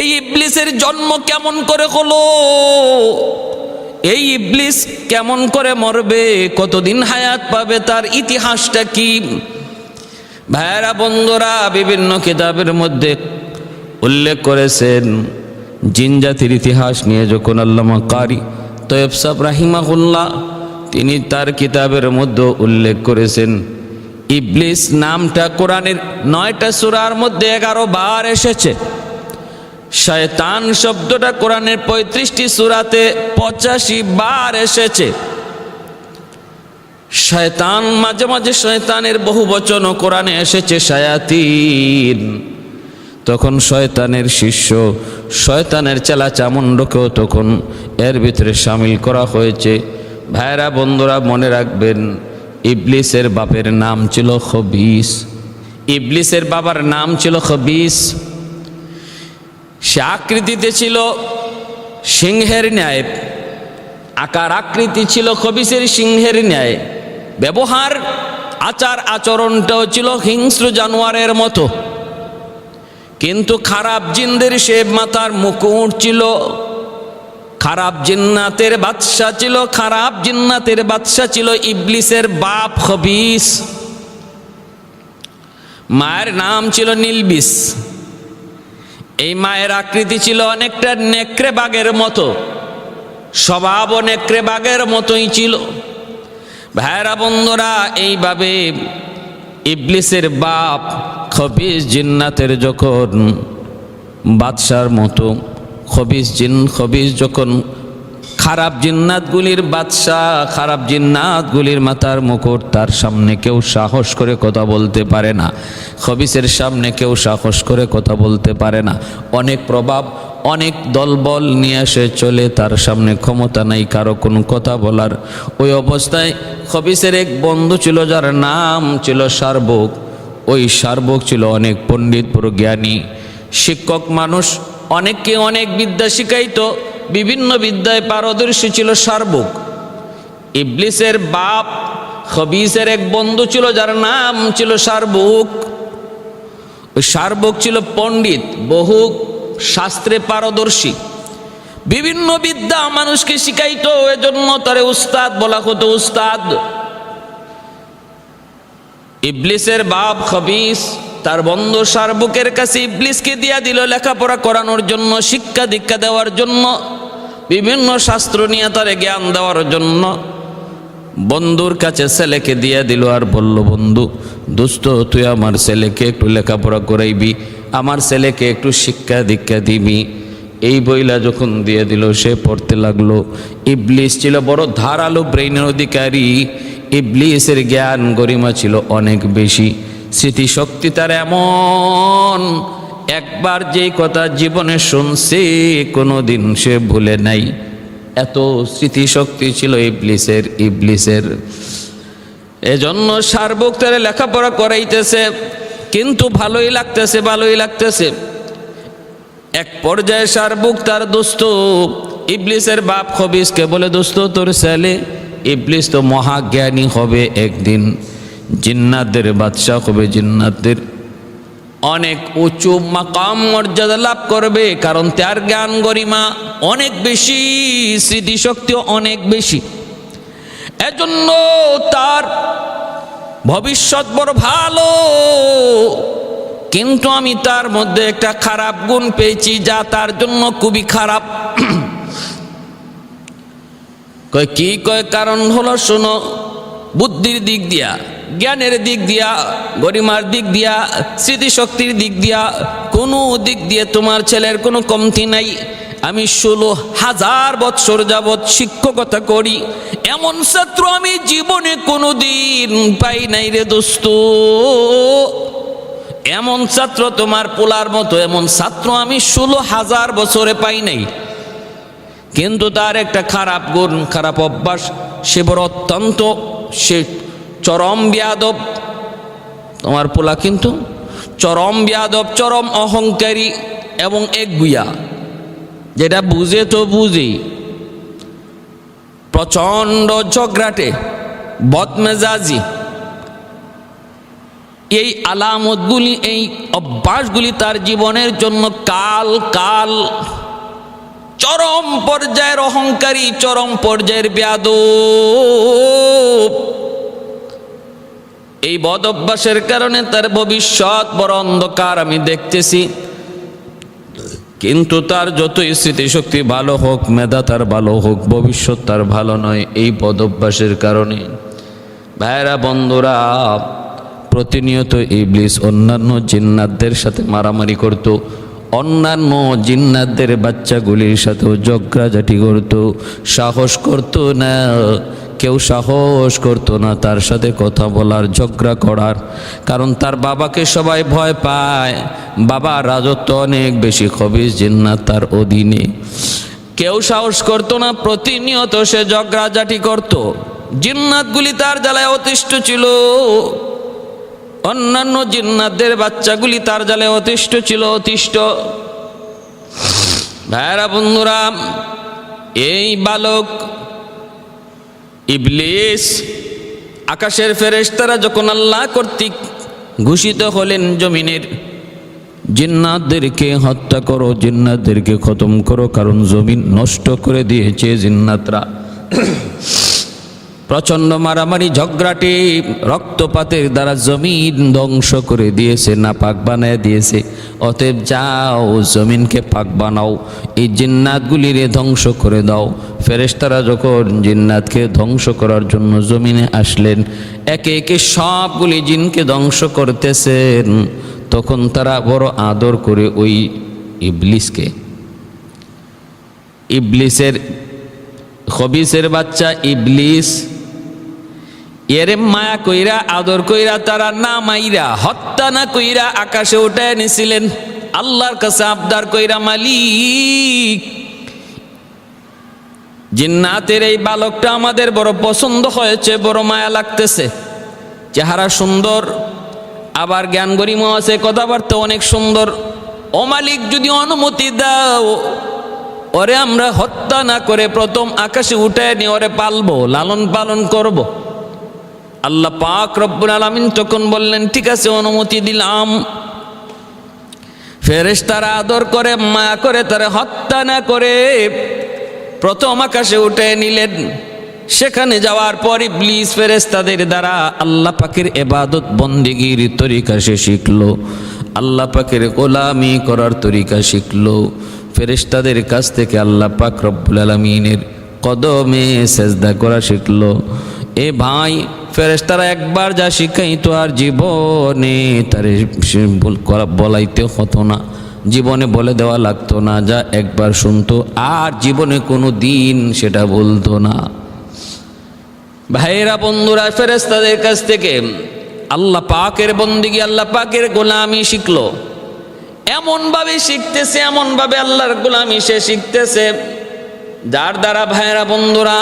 এই ইবলিসের জন্ম কেমন করে হলো, এই ইবলিস কেমন করে মরবে, কতদিন হায়াত পাবে, তার ইতিহাসটা কি? ভাইরা বন্ধুরা, বিভিন্ন কিতাবের মধ্যে উল্লেখ করেছেন জিন জাতির ইতিহাস নিয়ে। যখন আল্লামা কারি তয়েব সাহেব রাহিমাহুল্লাহ তিনি তার কিতাবের মধ্যে উল্লেখ করেছেন, ইবলিস নামটা কোরআনের 9টা সূরার মধ্যে 11 বার এসেছে। শয়তান শব্দটা কোরআনের 35টি সূরাতে 85 বার এসেছে। শয়তান, মাঝে মাঝে শয়তানের বহু বচনও কোরআনে এসেছে, শায়াতিন। তখন শয়তানের শিষ্য, শয়তানের চেলা চামুন্ডকেও তখন এর ভিতরে শামিল করা হয়েছে। ভাইরা বন্ধুরা, মনে রাখবেন, ইবলিসের বাপের নাম ছিল খবিস। ইবলিসের বাবার নাম ছিল খবিস। সে আকৃতিতে ছিল সিংহের ন্যায়, আকার আকৃতি ছিল খবিসের সিংহের ন্যায়, ব্যবহার আচার আচরণটাও ছিল হিংস্র জানোয়ারের মতো। কিন্তু খারাপ জিনদের সে মাথার মুকুট ছিল, খারাপ জিন্নাতের বাদশা ছিল, খারাপ জিন্নাতের বাদশা ছিল ইবলিসের বাপ খবিস। মায়ের নাম ছিল নীলবিস। এই মায়ের আকৃতি ছিল অনেকটা নেকড়ে বাঘের মতো, স্বভাবও নেকড়ে বাঘের মতোই ছিল। ভাইরা বন্ধুরা, এইভাবে ইবলিসের বাপ খবিস জিন্নাতের যখন বাদশার মতো, খবিস যখন খারাপ জিন্নাতগুলির বাদশাহ, খারাপ জিন্নাতগুলির মাথার মুকুট, তার সামনে কেউ সাহস করে কথা বলতে পারে না। খবিসের সামনে কেউ সাহস করে কথা বলতে পারে না। অনেক প্রভাব, অনেক দলবল নিয়ে এসে চলে, তার সামনে ক্ষমতা নাই কারো কোনো কথা বলার। ওই অবস্থায় খবিসের এক বন্ধু ছিল যার নাম ছিল শারবুক। ওই শারবুক ছিল অনেক পণ্ডিত, বড় জ্ঞানী, শিক্ষক মানুষ, অনেককে অনেক বিদ্যা শিখাইতো, বিভিন্ন বিদ্যায় পারদর্শী ছিল শারবুক। ইবলিসের বাপ খবিসের এক বন্ধু ছিল যার নাম ছিল শারবুক। ওই শারবুক ছিল পণ্ডিত, বহু শাস্ত্রে পারদর্শী, বিভিন্ন বিদ্যা মানুষকে শিখাইতো, এজন্য তারে উস্তাদ বলা হতো, উস্তাদ। ইবলিসের বাপ খবিস তার বন্ধু শারবুকের কাছে ইবলিসকে দিয়া দিল লেখাপড়া করানোর জন্য, শিক্ষা দীক্ষা দেওয়ার জন্য, বিভিন্ন শাস্ত্র নিয়ে তারে জ্ঞান দেওয়ার জন্য। বন্ধুর কাছে ছেলেকে দিয়া দিল আর বলল, বন্ধু দোস্ত, তুই আমার ছেলেকে একটু লেখাপড়া করাইবি, আমার ছেলেকে একটু শিক্ষা দীক্ষা দিবি। এই বইলা যখন দিয়ে দিল, সে পড়তে লাগলো। ইবলিস ছিল বড় ধারালো ব্রেইনের অধিকারী। ইবলিসের জ্ঞান গরিমা ছিল অনেক বেশি, স্মৃতিশক্তি তার এমন, একবার যেই কথা জীবনে শুনছে কোনোদিন সে ভুলে নাই, এত স্মৃতিশক্তি ছিল ইবলিসের। এজন্য শারবুক তারে লেখাপড়া করাইতেছে, কিন্তু ভালোই লাগতেছে। এক পর্যায়ে শারবুক তার দোস্ত ইবলিসের বাপ খবিসকে বলে, দোস্ত তোর ছেলে ইবলিস তো মহাজ্ঞানী হবে, একদিন জিন্নাতদের বাদশা হবে, জিন্নাতদের অনেক উঁচু মাকাম মর্যাদা লাভ করবে, কারণ তার জ্ঞান গরিমা অনেক বেশি, স্মৃতিশক্তি অনেক বেশি। এজন্য তার ভবিষ্যৎ বড় ভালো। কিন্তু আমি তার মধ্যে একটা খারাপ গুণ পেয়েছি, যা তার জন্য খুবই খারাপ। কয় কি? কয় কারণ হলো, শোনো, বুদ্ধির দিক দিয়া, জ্ঞানের দিক দিয়া, গরিমার দিক দিয়া, স্মৃতিশক্তির দিক দিয়া, কোনো দিক দিয়ে তোমার ছেলের কোনো কমতি নাই। আমি 16,000 বৎসর যাবৎ শিক্ষকতা করি, এমন ছাত্র আমি জীবনে কোনোদিন পাই নাই রে দোস্ত। এমন ছাত্র তোমার পোলার মতো, এমন ছাত্র আমি 16,000 বছরে পাই নাই। কিন্তু তার একটা খারাপ গুণ, খারাপ অভ্যাস, সে বড় অত্যন্ত, সে চরম বেয়াদব। তোমার পোলা কিন্তু চরম বেয়াদব, চরম অহংকারী এবং একগুয়া, যেটা বুঝে তো বুঝি, প্রচণ্ড ঝগড়াটে, বদমেজাজি। এই আলামতগুলি, এই অভ্যাসগুলি তার জীবনের জন্য কাল কাল চরম পর্যায়ের অহংকারী, চরম পর্যায়ের বেয়াদব। এই বদ অভ্যাসের কারণে তার ভবিষ্যৎ বড় অন্ধকার আমি দেখতেছি। কিন্তু তার যতই স্মৃতিশক্তি ভালো হোক, মেধা তার ভালো হোক, ভবিষ্যৎ তার ভালো নয় এই বদ অভ্যাসের কারণে। ভাইরা বন্ধুরা, প্রতিনিয়ত ইবলিস অন্যান্য জিন্নাতদের সাথে মারামারি করত, অন্যান্য জিন্নাতদের বাচ্চাগুলির সাথেও ঝগড়াঝাটি করত। সাহস করত না, কেউ সাহস করত না তার সাথে কথা বলার, ঝগড়া করার। কারণ তার বাবাকে সবাই ভয় পায়, বাবা রাজত্ব অনেক বেশি, খবিস জিন্নাত তার অধীনে। কেউ সাহস করত না, প্রতিনিয়ত সে ঝগড়াঝাটি করত। জিন্নাতগুলি তার জ্বালায় অতিষ্ঠ ছিল, অন্যান্য জিন্নাতদের বাচ্চাগুলি তার জ্বালায় অতিষ্ঠ ছিল, অতিষ্ঠ। ভাইরা বন্ধুরা, এই বালক ইবলিস, আকাশের ফেরেশতারা যখন আল্লাহ কর্তৃক ঘোষিত হলেন জমিনের জিন্নাতদেরকে হত্যা করো, জিন্নাতদেরকে খতম করো, কারণ জমিন নষ্ট করে দিয়েছে জিন্নাতরা। প্রচণ্ড মারামারি ঝগড়াটি রক্তপাতের দ্বারা জমিন ধ্বংস করে দিয়েছে, নাপাক বানায় দিয়েছে। অতএব যাও, জমিনকে পাক বানাও, এই জিন্নাতগুলিরে ধ্বংস করে দাও। ফেরেশতারা যখন জিন্নাতকে ধ্বংস করার জন্য জমিনে আসলেন, একে একে সবগুলি জিনকে ধ্বংস করতেছেন, তখন তারা বড় আদর করে ওই ইবলিসকে, ইবলিসের খবিসের বাচ্চা ইবলিস, এরে মায়া কইরা আদর কইরা তারা না মাইরা, হত্যা না কইরা আকাশে উঠায় নিছিলেন। আল্লাহর কাছে আবদার কইরা, মালিক, জিন্নাতের এই বালকটা আমাদের বড় পছন্দ হয়েছে, বড় মায়া লাগতেছে, চেহারা সুন্দর, আবার জ্ঞান গরিমা আছে, কথাবার্তা অনেক সুন্দর। ও মালিক, যদি অনুমতি দাও, ওরে আমরা হত্যা না করে প্রথম আকাশে উঠায় নিয়ে ওরে পালবো, লালন পালন করব। আল্লাহ পাক রব্বুল আলামিন তখন বললেন, ঠিক আছে, অনুমতি দিলাম। ফেরেশতারা আদর করে, মায়া করে তারা হত্যা না করে প্রথম আকাশে উঠে নিলেন। সেখানে যাওয়ার পর ইবলিস ফেরেশতাদের দ্বারা আল্লাহ পাকের ইবাদত বন্দেগীর তরিকা সে শিখলো, আল্লাহ পাকের গোলামি করার তরিকা শিখলো। ফেরেশতাদের কাছ থেকে আল্লাহ পাক রব্বুল আলামিনের কদমে সেজদা করা শিখলো। এ ভাই, ফেরেশতারা একবার যা শিখাইতো আর জীবনে তারে বলাইতে হতো না, জীবনে বলে দেওয়া লাগতো না। যা একবার শুনতো আর জীবনে কোনো দিন সেটা বলতো না। ভাইরা বন্ধুরা, ফেরেশতাদের কাছ থেকে আল্লাহ পাকের বন্দেগী, আল্লাহ পাকের গোলামি শিখলো। এমনভাবে শিখতেছে, এমনভাবে আল্লাহর গোলামি সে শিখতেছে, যার দ্বারা ভাইরা বন্ধুরা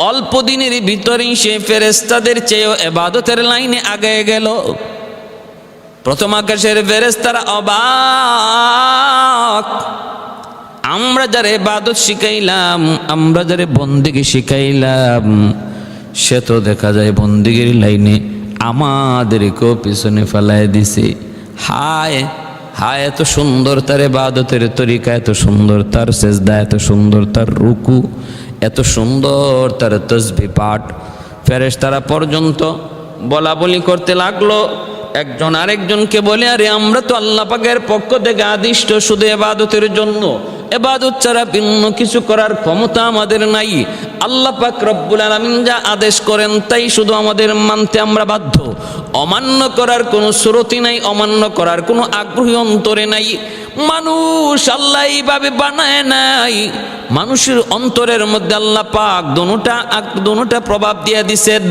অল্প দিনের ভিতরেই সে ফেরেশতাদের চেয়েও ইবাদতের লাইনে আগে গেল। প্রথম আকাশের ফেরেশতারা অবাক, আমরা যারা ইবাদত শিখাইলাম, আমরা যারা বন্দেগী শিখাইলাম, সে তো দেখা যায় বন্দেগীর লাইনে আমাদেরকেও পিছনে ফেলায় দিছে। হায় হায়, এত সুন্দর তার ইবাদতের তরিকা, এত সুন্দর তার সেজদা, এত সুন্দর তার রুকু, এত সুন্দর তার তসবিহ পাঠ। ফেরেশতারা পর্যন্ত বলা বলি করতে লাগলো, একজন আরেকজনকে বলে, আরে আমরা তো আল্লাহ পাকের পক্ষ থেকে আদিষ্ট শুধু ইবাদতের জন্য, ইবাদত ছাড়া ভিন্ন কিছু করার ক্ষমতা আমাদের নাই। আল্লাহ পাক রব্বুল আলামিন যা আদেশ করেন তাই শুধু আমাদের মানতে আমরা বাধ্য, অমান্য করার কোনো সুরতি নাই, অমান্য করার কোনো আগ্রহী অন্তরে নাই। মানুষ আল্লাহ এইভাবে বানায় নাই, মানুষের অন্তরের মধ্যে আল্লাহ পাক দোনোটা প্রভাব দিয়ে দিছেন।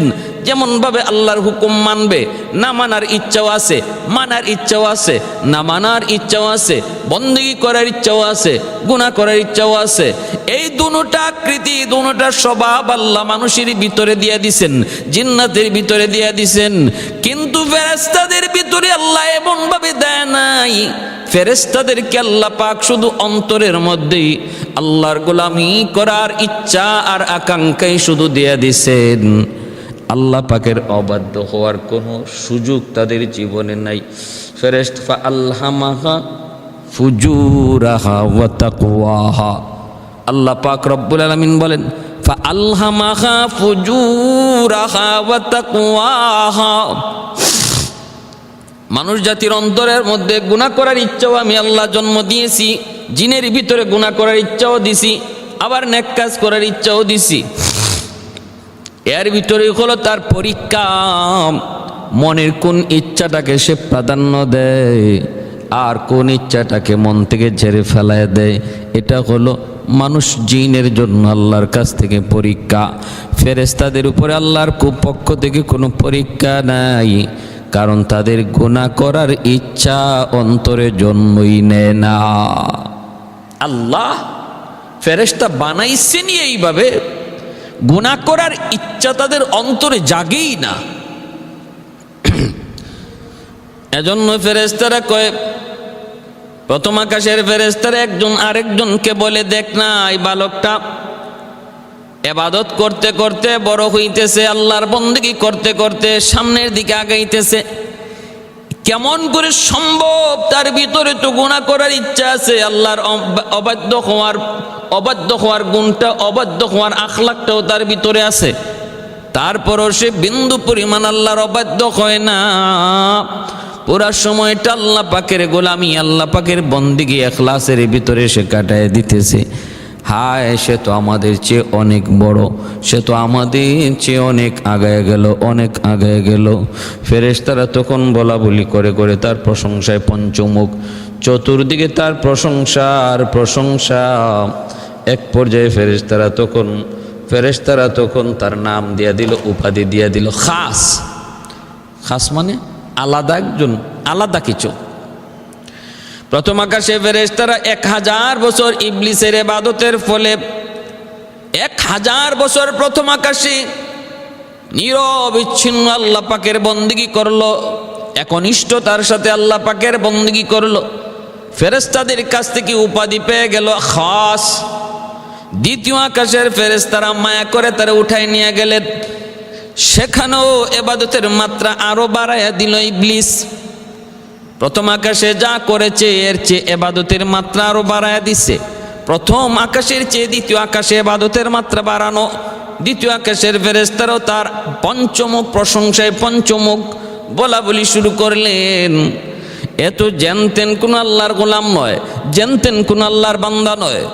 যেমন ভাবে আল্লাহর হুকুম মানবে, না মানার ইচ্ছাও আছে, মানার ইচ্ছাও আছে, না মানার ইচ্ছাও আছে, বন্দেগী করার ইচ্ছাও আছে, গুনাহ করার ইচ্ছাও আছে। এই দুটা আকৃতি, দুটা স্বভাব আল্লাহ মানুষের ভিতরে দিয়ে দিছেন, জিন্নাতের ভিতরে দিয়ে দিছেন। কিন্তু ফেরেশতাদের ভিতরে আল্লাহ এমন ভাবে দেয় নাই। ফেরেশতাদেরকে আল্লাহ পাক শুধু অন্তরের মধ্যেই আল্লাহর গোলামি করার ইচ্ছা আর আকাঙ্ক্ষাই শুধু দিয়ে দিছেন। আল্লাহ পাকের অবাধ্য হওয়ার কোনো সুযোগ তাদের জীবনে নাই। ফেরেশতা ফাআলহামাহা ফুজুরাহা ওয়া তাকওয়াহা, আল্লাহ পাক রব্বুল আলামিন বলেন ফাআলহামাহা ফুজুরাহা ওয়া তাকওয়াহা, মানুষ জাতির অন্তরের মধ্যে গুনাহ করার ইচ্ছাও আমি আল্লাহ জন্ম দিয়েছি, জিনের ভিতরে গুনাহ করার ইচ্ছাও দিছি, আবার নেক কাজ করার ইচ্ছাও দিছি। এর ভিতরে হলো তার পরীক্ষা, মনের কোন ইচ্ছাটাকে সে প্রাধান্য দেয় আর কোন ইচ্ছাটাকে মন থেকে ঝেড়ে ফেলায় দেয়। এটা হলো মানুষ জিনের জন্য আল্লাহর কাছ থেকে পরীক্ষা। ফেরেশতাদের উপরে আল্লাহর পক্ষ থেকে কোনো পরীক্ষা নাই, কারণ তাদের গুনাহ করার ইচ্ছা অন্তরে জন্মই নেয় না। আল্লাহ ফেরেশতা বানাইছেন এইভাবে, গুনাহ করার ইচ্ছা তাদের অন্তরে জাগেই না। এজন্য ফেরেশতারা কয়, প্রথম আকাশের ফেরেশতারা একজন আরেকজনকে বলে, দেখ না এই বালকটা ইবাদত করতে করতে বড় হইতেছে, আল্লাহর বন্দেগী করতে করতে সামনের দিকে আগাইতেছে, কেমন করে সম্ভব? তার ভিতরে তো গুনাহ করার ইচ্ছা আছে, আল্লাহর অবাধ্য হওয়ার গুণটা, অবাধ্য হওয়ার আখলাকটাও তার ভিতরে আছে, তারপরও সে বিন্দু পরিমাণ আল্লাহর অবাধ্য হয় না। পুরা সময়টা আল্লাহ পাকের গোলামি, আল্লাহ পাকের বন্দেগী ইখলাসের ভিতরে সে কাটায় দিতেছে। হায়, সে তো আমাদের চেয়ে অনেক বড়, সে তো আমাদের চেয়ে অনেক আগায় গেল, অনেক আগায় গেল। ফেরেশতারা তখন বলা বলি করে করে তার প্রশংসায় পঞ্চমুখ, চতুর্দিকে তার প্রশংসার প্রশংসা। এক পর্যায়ে ফেরেশতারা তখন তার নাম দিয়া দিল, উপাধি দিয়া দিল খাস। খাস মানে আলাদা, একজন আলাদা কিছু। প্রথম আকাশে ফেরেশতারা 1000 বছর ইবলিসের ইবাদতের ফলে 1000 বছর প্রথম আকাশে নিরবিচ্ছিন্ন আল্লাহ পাকের বন্দেগী করলো, একনিষ্ঠতার সাথে আল্লাহ পাকের বন্দেগী করলো। ফেরেশতাদের কাছ থেকে উপাধি পেয়ে গেল খাস। দ্বিতীয় আকাশের ফেরেশতারা মায়া করে তারা উঠাই নিয়ে গেলেন, সেখানেও ইবাদতের মাত্রা আরো বাড়াইয়া দিল ইবলিস। প্রথম আকাশে যা করেছে এর চেয়ে ইবাদতের মাত্রা আরো বাড়াইয়া দিছে। প্রথম আকাশের চেয়ে দ্বিতীয় আকাশে ইবাদতের মাত্রা বাড়ানো। দ্বিতীয় আকাশের ফেরেশতারাও তার পঞ্চমুখ প্রশংসায় পঞ্চমুখ বলা বলি শুরু করলেন। এত জেনতেন কোন আল্লাহর গোলাম নয়, জেনতেন কোন আল্লাহর বান্দা নয়।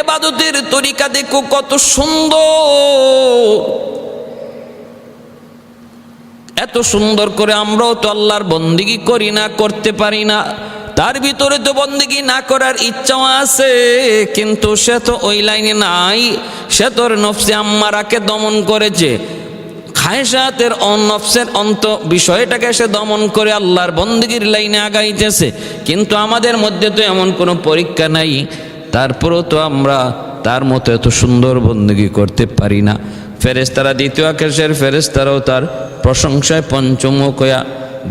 ইবাদতের তরিকা দেখো কত সুন্দর, এত সুন্দর করে আমরাও তো আল্লাহর বন্দেগী করি না, করতে পারি না। তার ভিতরে তো বন্দেগী না করার ইচ্ছাও আছে, কিন্তু সে তো ওই লাইনে নাই। সে তোর নফসে আম্মারাকে দমন করেছে, খায়সাতের নফসের বিষয়টাকে সে দমন করে আল্লাহর বন্দেগীর লাইনে আগাইতেছে। কিন্তু আমাদের মধ্যে তো এমন কোনো পরীক্ষা নাই, তারপরেও তো আমরা তার মতো এত সুন্দর বন্দেগী করতে পারি না। ফেরেশতারা দ্বিতীয় আকাশের ফেরেশতারাও তার প্রশংসায় পঞ্চমুখ হইয়া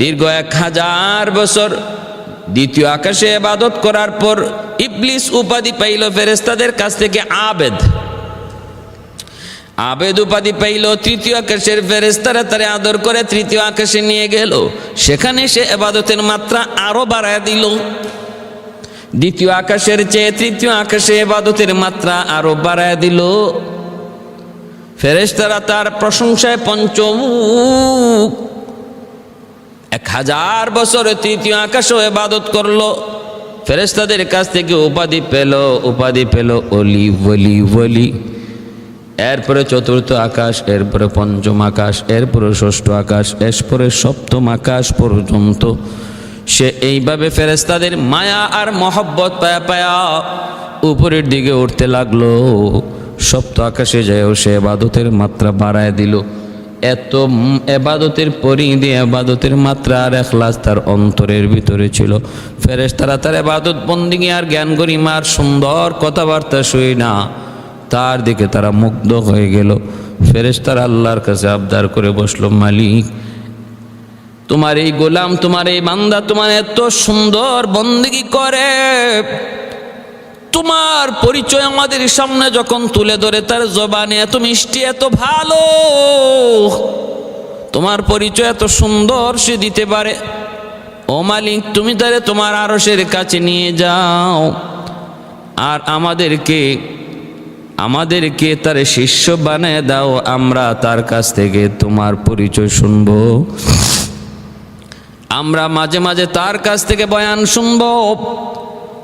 দীর্ঘ 1000 বছর দ্বিতীয় আকাশে ইবাদত করার পর ইবলিস উপাধি পাইল ফেরেশতাদের কাছ থেকে আবেদ। আবেদ উপাধি পাইল। তৃতীয় আকাশের ফেরেশতারা তারে আদর করে তৃতীয় আকাশে নিয়ে গেল, সেখানে সে ইবাদতের মাত্রা আরো বাড়ায় দিল। দ্বিতীয় আকাশের চেয়ে তৃতীয় আকাশে ইবাদতের মাত্রা আরো বাড়ায় দিল। ফেরেশতারা তার প্রশংসায় পঞ্চমুখ। 1000 বছর তৃতীয় আকাশও ইবাদত করলো, ফেরেশতাদের কাছ থেকে উপাধি পেল অলি ওলি ওলি। এরপরে চতুর্থ আকাশ, এরপরে পঞ্চম আকাশ, এরপরে ষষ্ঠ আকাশ, এরপরে সপ্তম আকাশ পর্যন্ত সে এইভাবে ফেরেশতাদের মায়া আর মহব্বত পায়া পায়া উপরের দিকে উঠতে লাগলো। সপ্ত আকাশে যায়ও সে ইবাদতের মাত্রা বাড়ায় দিল। এত ইবাদতের পরিধি, ইবাদতের মাত্রা আর ইখলাস তার অন্তরের ভিতরে ছিল। ফেরেশতারা তার ইবাদত বন্দেগী আর জ্ঞান গরিমার সুন্দর কথাবার্তা শুই না, তার দিকে তারা মুগ্ধ হয়ে গেল। ফেরেশতারা আল্লাহর কাছে আবদার করে বসলো, মালিক তোমার এই গোলাম, তোমার এই বান্দা তোমার এত সুন্দর বন্দেগী করে, তোমার পরিচয় আমাদের সামনে যখন তুলে ধরে তার জবানে এত মিষ্টি, এত ভালো, তোমার পরিচয় এত সুন্দর সে দিতে পারে। ও মালিক, তুমি তারে তোমার আরশের কাছে নিয়ে যাও, আর আমাদেরকে তার শিষ্য বানায় দাও, আমরা তার কাছ থেকে তোমার পরিচয় শুনবো, আমরা মাঝে মাঝে তার কাছ থেকে বয়ান শুনবো।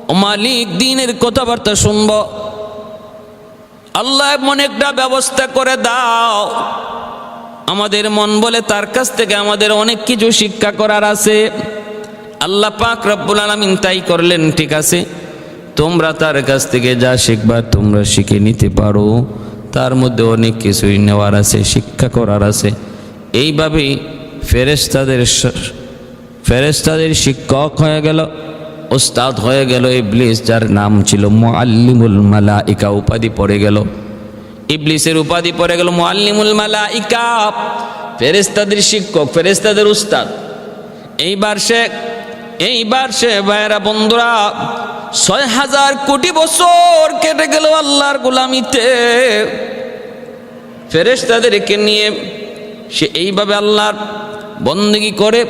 ও মালিক, দ্বীনের কথাবার্তা শুনবো। আল্লাহ এমন একটা ব্যবস্থা করে দাও, আমাদের মন বলে তার কাছ থেকে আমাদের অনেক কিছু শিক্ষা করার আছে। আল্লাহ পাক রব্বুল আলামিন তাই করলেন। ঠিক আছে, তোমরা তার কাছ থেকে যা শিখবা তোমরা শিখে নিতে পারো, তার মধ্যে অনেক কিছুই নেওয়ার আছে, শিক্ষা করার আছে। এইভাবেই ফেরেশতাদের শিক্ষক হয়ে গেল, ওস্তাদ হয়ে গেল ইবলিস, যার নাম ছিল মুআল্লিমুল মালাইকা, উপাধি পড়ে গেল। ইবলিসের উপাধি পড়ে গেল মুআল্লিমুল মালাইকা, ফেরেশতাদের শিক্ষক, ফেরেশতাদের উস্তাদ। এইবার সে ভাইরা বন্ধুরা ৬,০০০ কোটি বছর কেটে গেল আল্লাহর গোলামিতে। ফেরেশতাদেরকে নিয়ে সে এইভাবে আল্লাহর বন্দেগী করে,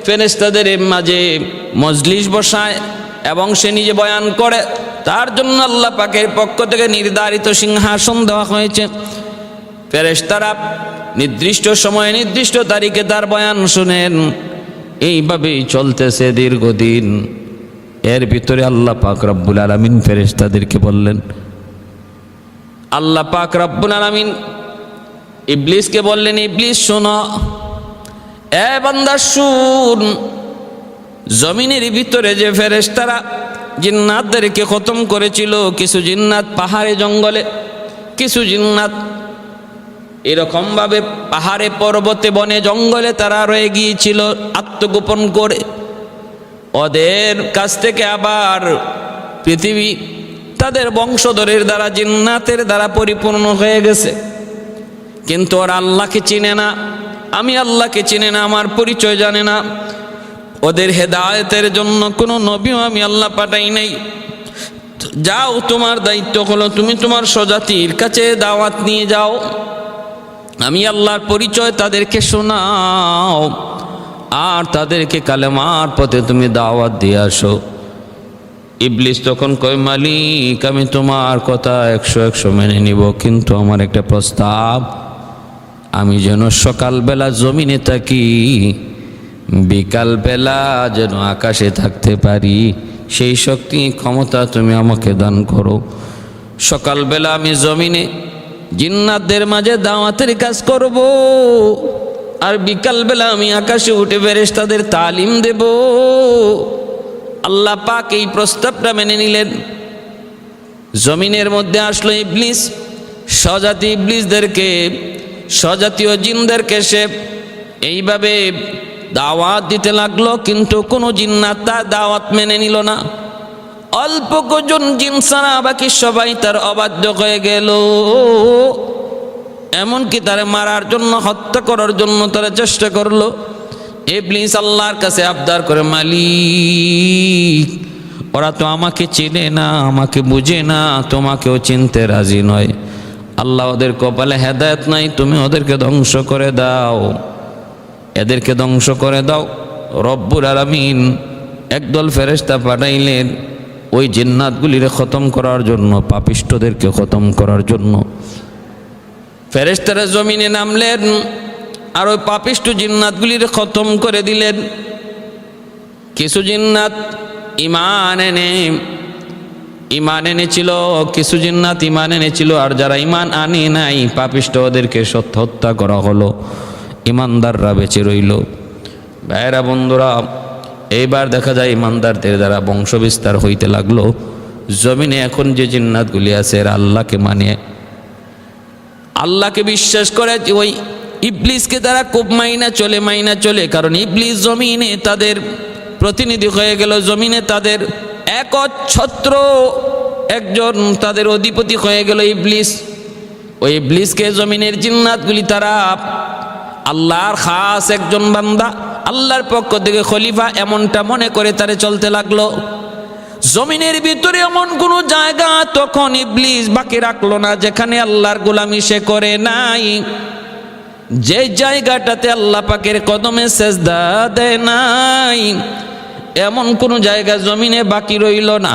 ফেরেশতাদের মাঝে মজলিস বসায় এবং সে নিজে বয়ান করে। তার জন্য আল্লাহ পাকের পক্ষ থেকে নির্ধারিত সিংহাসন দেওয়া হয়েছে। ফেরেশতারা নির্দিষ্ট সময়ে নির্দিষ্ট তারিখে তার বয়ান শুনেন। এইভাবেই চলতেছে দীর্ঘদিন। এর ভিতরে আল্লাহ পাক রব্বুল আলামিন ফেরেশতাদেরকে বললেন, আল্লাহ পাক রব্বুল আলামিন ইবলিসকে বললেন, ইবলিস শোনো, এ বান্দা শুন, জমিনের ভিতরে যে ফেরেশতারা জিন্নাতদেরকে খতম করেছিল, কিছু জিন্নাত পাহাড়ে জঙ্গলে, কিছু জিন্নাত এরকম ভাবে পাহাড়ে পর্বতে বনে জঙ্গলে তারা রয়ে গিয়েছিল আত্মগোপন করে। ওদের কাছ থেকে আবার পৃথিবী তাদের বংশধরের দ্বারা, জিন্নাতের দ্বারা পরিপূর্ণ হয়ে গেছে। কিন্তু ওরা আল্লাহকে চিনে না, আমি আল্লাহকে চিনে না, আমার পরিচয় জানে না। ওদের হেদায়েতের জন্য কোনো নবীও আমি আল্লাহ পাঠাই নাই। যাও, তোমার দায়িত্ব হলো তুমি তোমার স্বজাতির কাছে দাওয়াত নিয়ে যাও, আমি আল্লাহর পরিচয় তাদেরকে শোনাও, আর তাদেরকে কালেমার পথে তুমি দাওয়াত দিয়ে আসো। ইবলিস তখন কয়, মালিক, আমি তোমার কথা 100 মেনে নিব, কিন্তু আমার একটা প্রস্তাব, আমি যেন সকালবেলা জমিনে থাকি, বিকালবেলা যেন আকাশে থাকতে পারি, সেই শক্তি ক্ষমতা তুমি আমাকে দান করো। সকালবেলা আমি জমিনে জিন্নাতদের মাঝে দাওয়াতের কাজ করব, আর বিকালবেলা আমি আকাশে উঠে ফেরেশতাদের তালিম দেব। আল্লাহ পাক এই প্রস্তাবটা মেনে নিলেন। জমিনের মধ্যে আসলো ইবলিস, স্বজাতি ইবলিসদেরকে, স্বজাতীয় জিনদেরকে সে এইভাবে দাওয়াত দিতে লাগলো, কিন্তু কোনো জিন্নাত তার দাওয়াত মেনে নিল না। অল্প কজন জিন ছাড়া বাকি সবাই তার অবাধ্য হয়ে গেল। এমনকি তারে মারার জন্য, হত্যা করার জন্য তারা চেষ্টা করলো। ইবলিস আল্লাহর কাছে আবদার করে, মালিক, ওরা তো আমাকে চেনে না, আমাকে বুঝে না, তোমাকেও চিনতে রাজি নয়। আল্লাহ, ওদের কপালে হেদায়েত নাই, তুমি ওদেরকে ধ্বংস করে দাও, এদেরকে ধ্বংস করে দাও। রব্বুল আলামিন একদল ফেরেশতা পাঠাইলেন ওই জিন্নাতগুলির খতম করার জন্য, পাপিষ্ঠদেরকে খতম করার জন্য। ফেরেশতারা জমিনে নামলেন আর ওই পাপিষ্ঠ জিন্নাতগুলির খতম করে দিলেন। কিছু জিন্নাত ইমান এনেছিল, কিছু জিন্নাত ইমান এনেছিল, আর যারা ইমান আনে নাই পাপিষ্ঠ ওদেরকে হত্যা করা হলো, ইমানদাররা বেঁচে রইল। ভাইরা বন্ধুরা, এইবার দেখা যায় ইমানদারদের দ্বারা বংশ বিস্তার হইতে লাগলো। জমিনে এখন যে জিন্নাতগুলি আছে এরা আল্লাহকে মানে, আল্লাহকে বিশ্বাস করে। ওই ইবলিসকে তারা খুব মাইনা চলে, কারণ ইবলিস জমিনে তাদের প্রতিনিধি হয়ে গেল, জমিনে তাদের একচ্ছত্র একজন তাদের অধিপতি হয়ে গেল ইবলিস। ওই ইবলিসকে জমিনের জিন্নাতগুলি তারা আল্লাহর খাস একজন বান্দা, আল্লাহর পক্ষ থেকে খলিফা, এমনটা মনে করে তারে চলতে লাগলো। জমিনের ভিতরে এমন কোন জায়গা তখন ইবলিস বাকি রাখলো না যেখানে আল্লাহর গোলামি সে করে নাই। যে জায়গাটাতে আল্লাহ পাকের কদমে সেজদা দেয় নাই এমন কোন জায়গা জমিনে বাকি রইল না।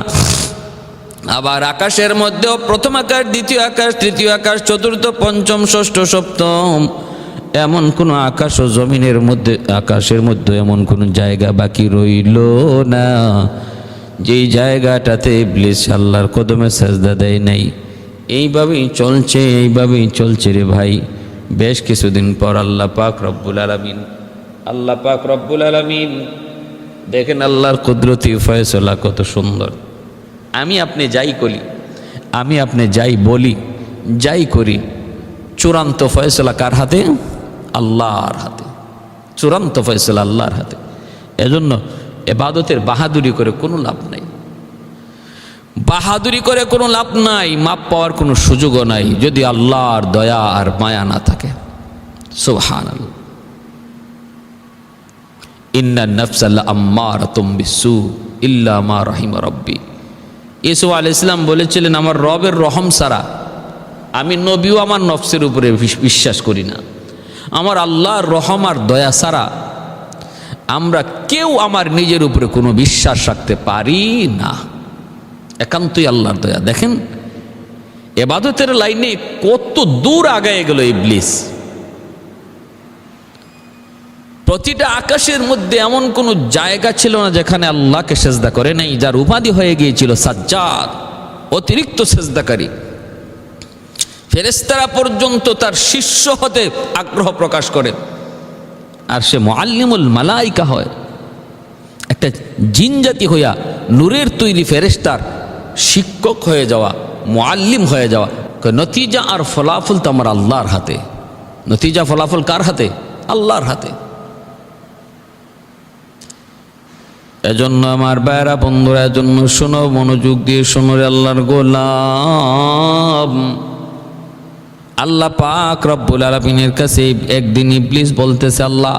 আবার আকাশের মধ্যেও প্রথম আকাশ, দ্বিতীয় আকাশ, তৃতীয় আকাশ, চতুর্থ, পঞ্চম, ষষ্ঠ, সপ্তম, এমন কোন আকাশ ও জমিনের মধ্যে, আকাশের মধ্যে এমন কোন জায়গা বাকি রইল না যেই জায়গাটাতে ইবলিস আল্লাহর কদমে সেজদা দেয় নাই। এইভাবেই চলছে রে ভাই। বেশ কিছুদিন পর আল্লাহ পাক রব্বুল আলামিন দেখেন আল্লাহর কুদরতি ফয়সালা কত সুন্দর। আমি আপনি যাই বলি, যাই করি, চূড়ান্ত ফয়সালা কার হাতে? আল্লাহর হাতে। চূড়ান্ত ফয়সালা আল্লাহর হাতে। এজন্য ইবাদতের বাহাদুরি করে কোনো লাভ নাই, মাপ পাওয়ার কোনো সুযোগও নাই যদি আল্লাহর দয়া আর মায়া না থাকে। সুবহানাল্লাহ। ইন্নান নাফসা লাআম্মারাতুম বিসসু ইল্লা মা রাহিমা রাব্বি। ঈসা আলাইহিস সালাম বলেছিলেন, আমার রবের রহম ছাড়া আমি নবীও আমার নফসের উপরে বিশ্বাস করি না। আমার আল্লাহর রহম আর দয়া ছাড়া আমরা কেউ আমার নিজের উপরে কোনো বিশ্বাস রাখতে পারি না। একান্তই আল্লাহর দয়া। দেখেন ইবাদতের লাইনে কত দূর আগায় গেল ইবলিস। প্রতিটা আকাশের মধ্যে এমন কোন জায়গা ছিল না যেখানে আল্লাহকে সেজদা করে নাই, যার উপাধি হয়ে গিয়েছিল সাজ্জাদ, অতিরিক্ত সেজদাকারী। ফেরেশতারা পর্যন্ত তার শিষ্য হতে আগ্রহ প্রকাশ করে। আর সে মুআল্লিমুল মালাইকা হয়, একটা জিন জাতি হইয়া নূরের তৈরি ফেরেশতার শিক্ষক হয়ে যাওয়া, মুআল্লিম হয়ে যাওয়া। নতিজা আর ফলাফল তো আমার আল্লাহর হাতে। নতিজা ফলাফল কার হাতে? আল্লাহর হাতে। এজন্য আমার ভাইরা বন্ধুরা, এজন্য শোনো, মনোযোগ দিয়ে শোনো রে আল্লাহর গোলাম। আল্লাহ পাক রব্বুল আলামিনের কাছে একদিন ইবলিস বলতেছে, আল্লাহ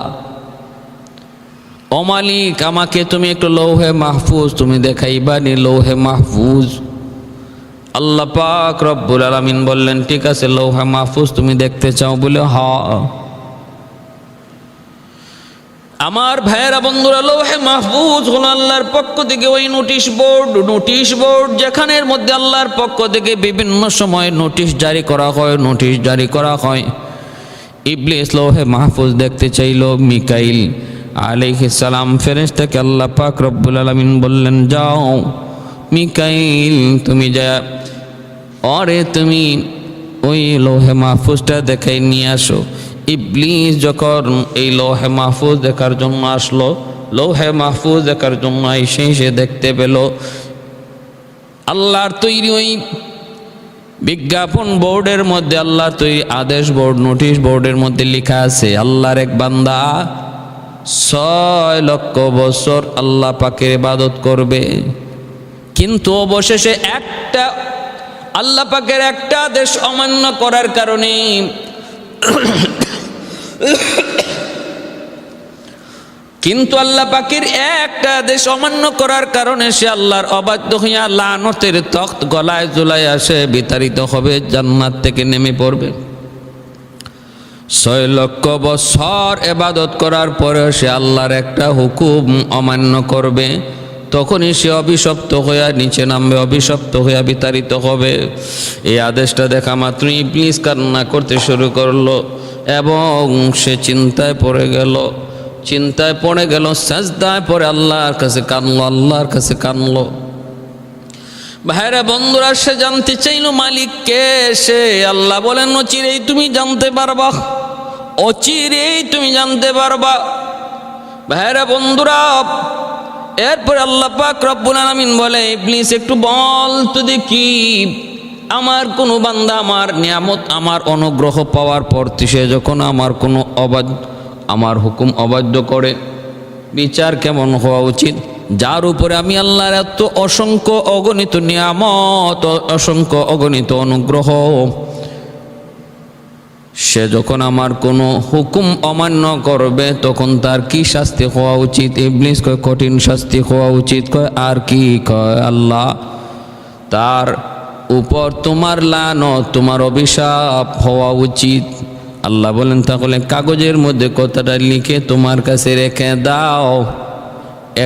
ও মালিক, আমাকে তুমি একটু লৌহে মাহফুজ তুমি দেখাইবা নি, লৌহে মাহফুজ। আল্লাহ পাক রব্বুল আলামিন বললেন, ঠিক আছে, লৌহে মাহফুজ তুমি দেখতে চাও? বলে হ্যাঁ। আমার ভাইয়েরা বন্ধুরা, লৌহে মাহফুজ হলো আল্লাহর পক্ষ থেকে ওই নোটিশ বোর্ড যেখানের মধ্যে আল্লাহর পক্ষ থেকে বিভিন্ন সময় নোটিশ জারি করা হয়। ইবলিস লৌহে মাহফুজ দেখতে চাইল। মিকাইল আলাইহিস সালাম ফেরেশতাকে আল্লাহ পাক রব্বুল আলামিন বললেন, যাও মিকাইল, তুমি যা তুমি ওই লৌহে মাহফুজটা দেখাই নিয়ে আসো। ইবলিস যখন এই লৌহে মাহফুজ দেখার জন্য আসলো, লৌহে মাহফুজ দেখার জন্য এসে দেখতে পেল আল্লাহর তৈরি ওই বিজ্ঞাপন বোর্ডের মধ্যে, আল্লাহর তৈরি আদেশ বোর্ড, নোটিশ বোর্ডের মধ্যে লেখা আছে, আল্লাহর এক বান্দা 6 লক্ষ বছর আল্লাহ পাকের ইবাদত করবে, কিন্তু অবশেষে একটা আল্লাহ পাকের একটা আদেশ অমান্য করার কারণে আল্লাহ পাকের একটা আদেশ অমান্য করার কারণে সে আল্লাহর অবাধ্য হইয়া লানতের তখ্ত গলায় ঝুলাইয়া সে বিতাড়িত হবে, জান্নাত থেকে নেমে পড়বে। 6 লক্ষ বছর ইবাদত করার পরে সে আল্লাহর একটা হুকুম অমান্য করবে, তখনই সে অভিশপ্ত হইয়া নিচে নামবে, অভিশপ্ত হইয়া বিতাড়িত হবে। এই আদেশটা দেখা মাত্র ইবলিস কান্না করতে শুরু করলো এবং সে চিন্তায় পড়ে গেল, সাজদায় পড়ে আল্লাহর কাছে কানলো। ভাইরা বন্ধুরা, সে জানতে চাইল মালিক কে সে। আল্লাহ বলেন, অচিরেই তুমি জানতে পারবা। ভাইরা বন্ধুরা, এরপরে আল্লাহ পাক রব্বুল আলামিন বলে, ইবলিস একটু বল তো দেখি, আমার কোনো বান্দা আমার নিয়ামত, আমার অনুগ্রহ পাওয়ার পর সে যখন আমার হুকুম অবাধ্য করে, বিচার কেমন হওয়া উচিত? যার উপরে আমি আল্লাহর এত অসংখ্য অগণিত নিয়ামত, অসংখ্য অগণিত অনুগ্রহ, সে যখন আমার কোনো হুকুম অমান্য করবে তখন তার কি শাস্তি হওয়া উচিত? ইবলিস কয়, কঠিন শাস্তি হওয়া উচিত। কয়, আর কি? কয়, আল্লাহ তার উপর তোমার লানত, তোমার অভিশাপ হওয়া উচিত। আল্লাহ বলেন তাহলে কাগজের মধ্যে কথাটা লিখে তোমার কাছে রেখে দাও,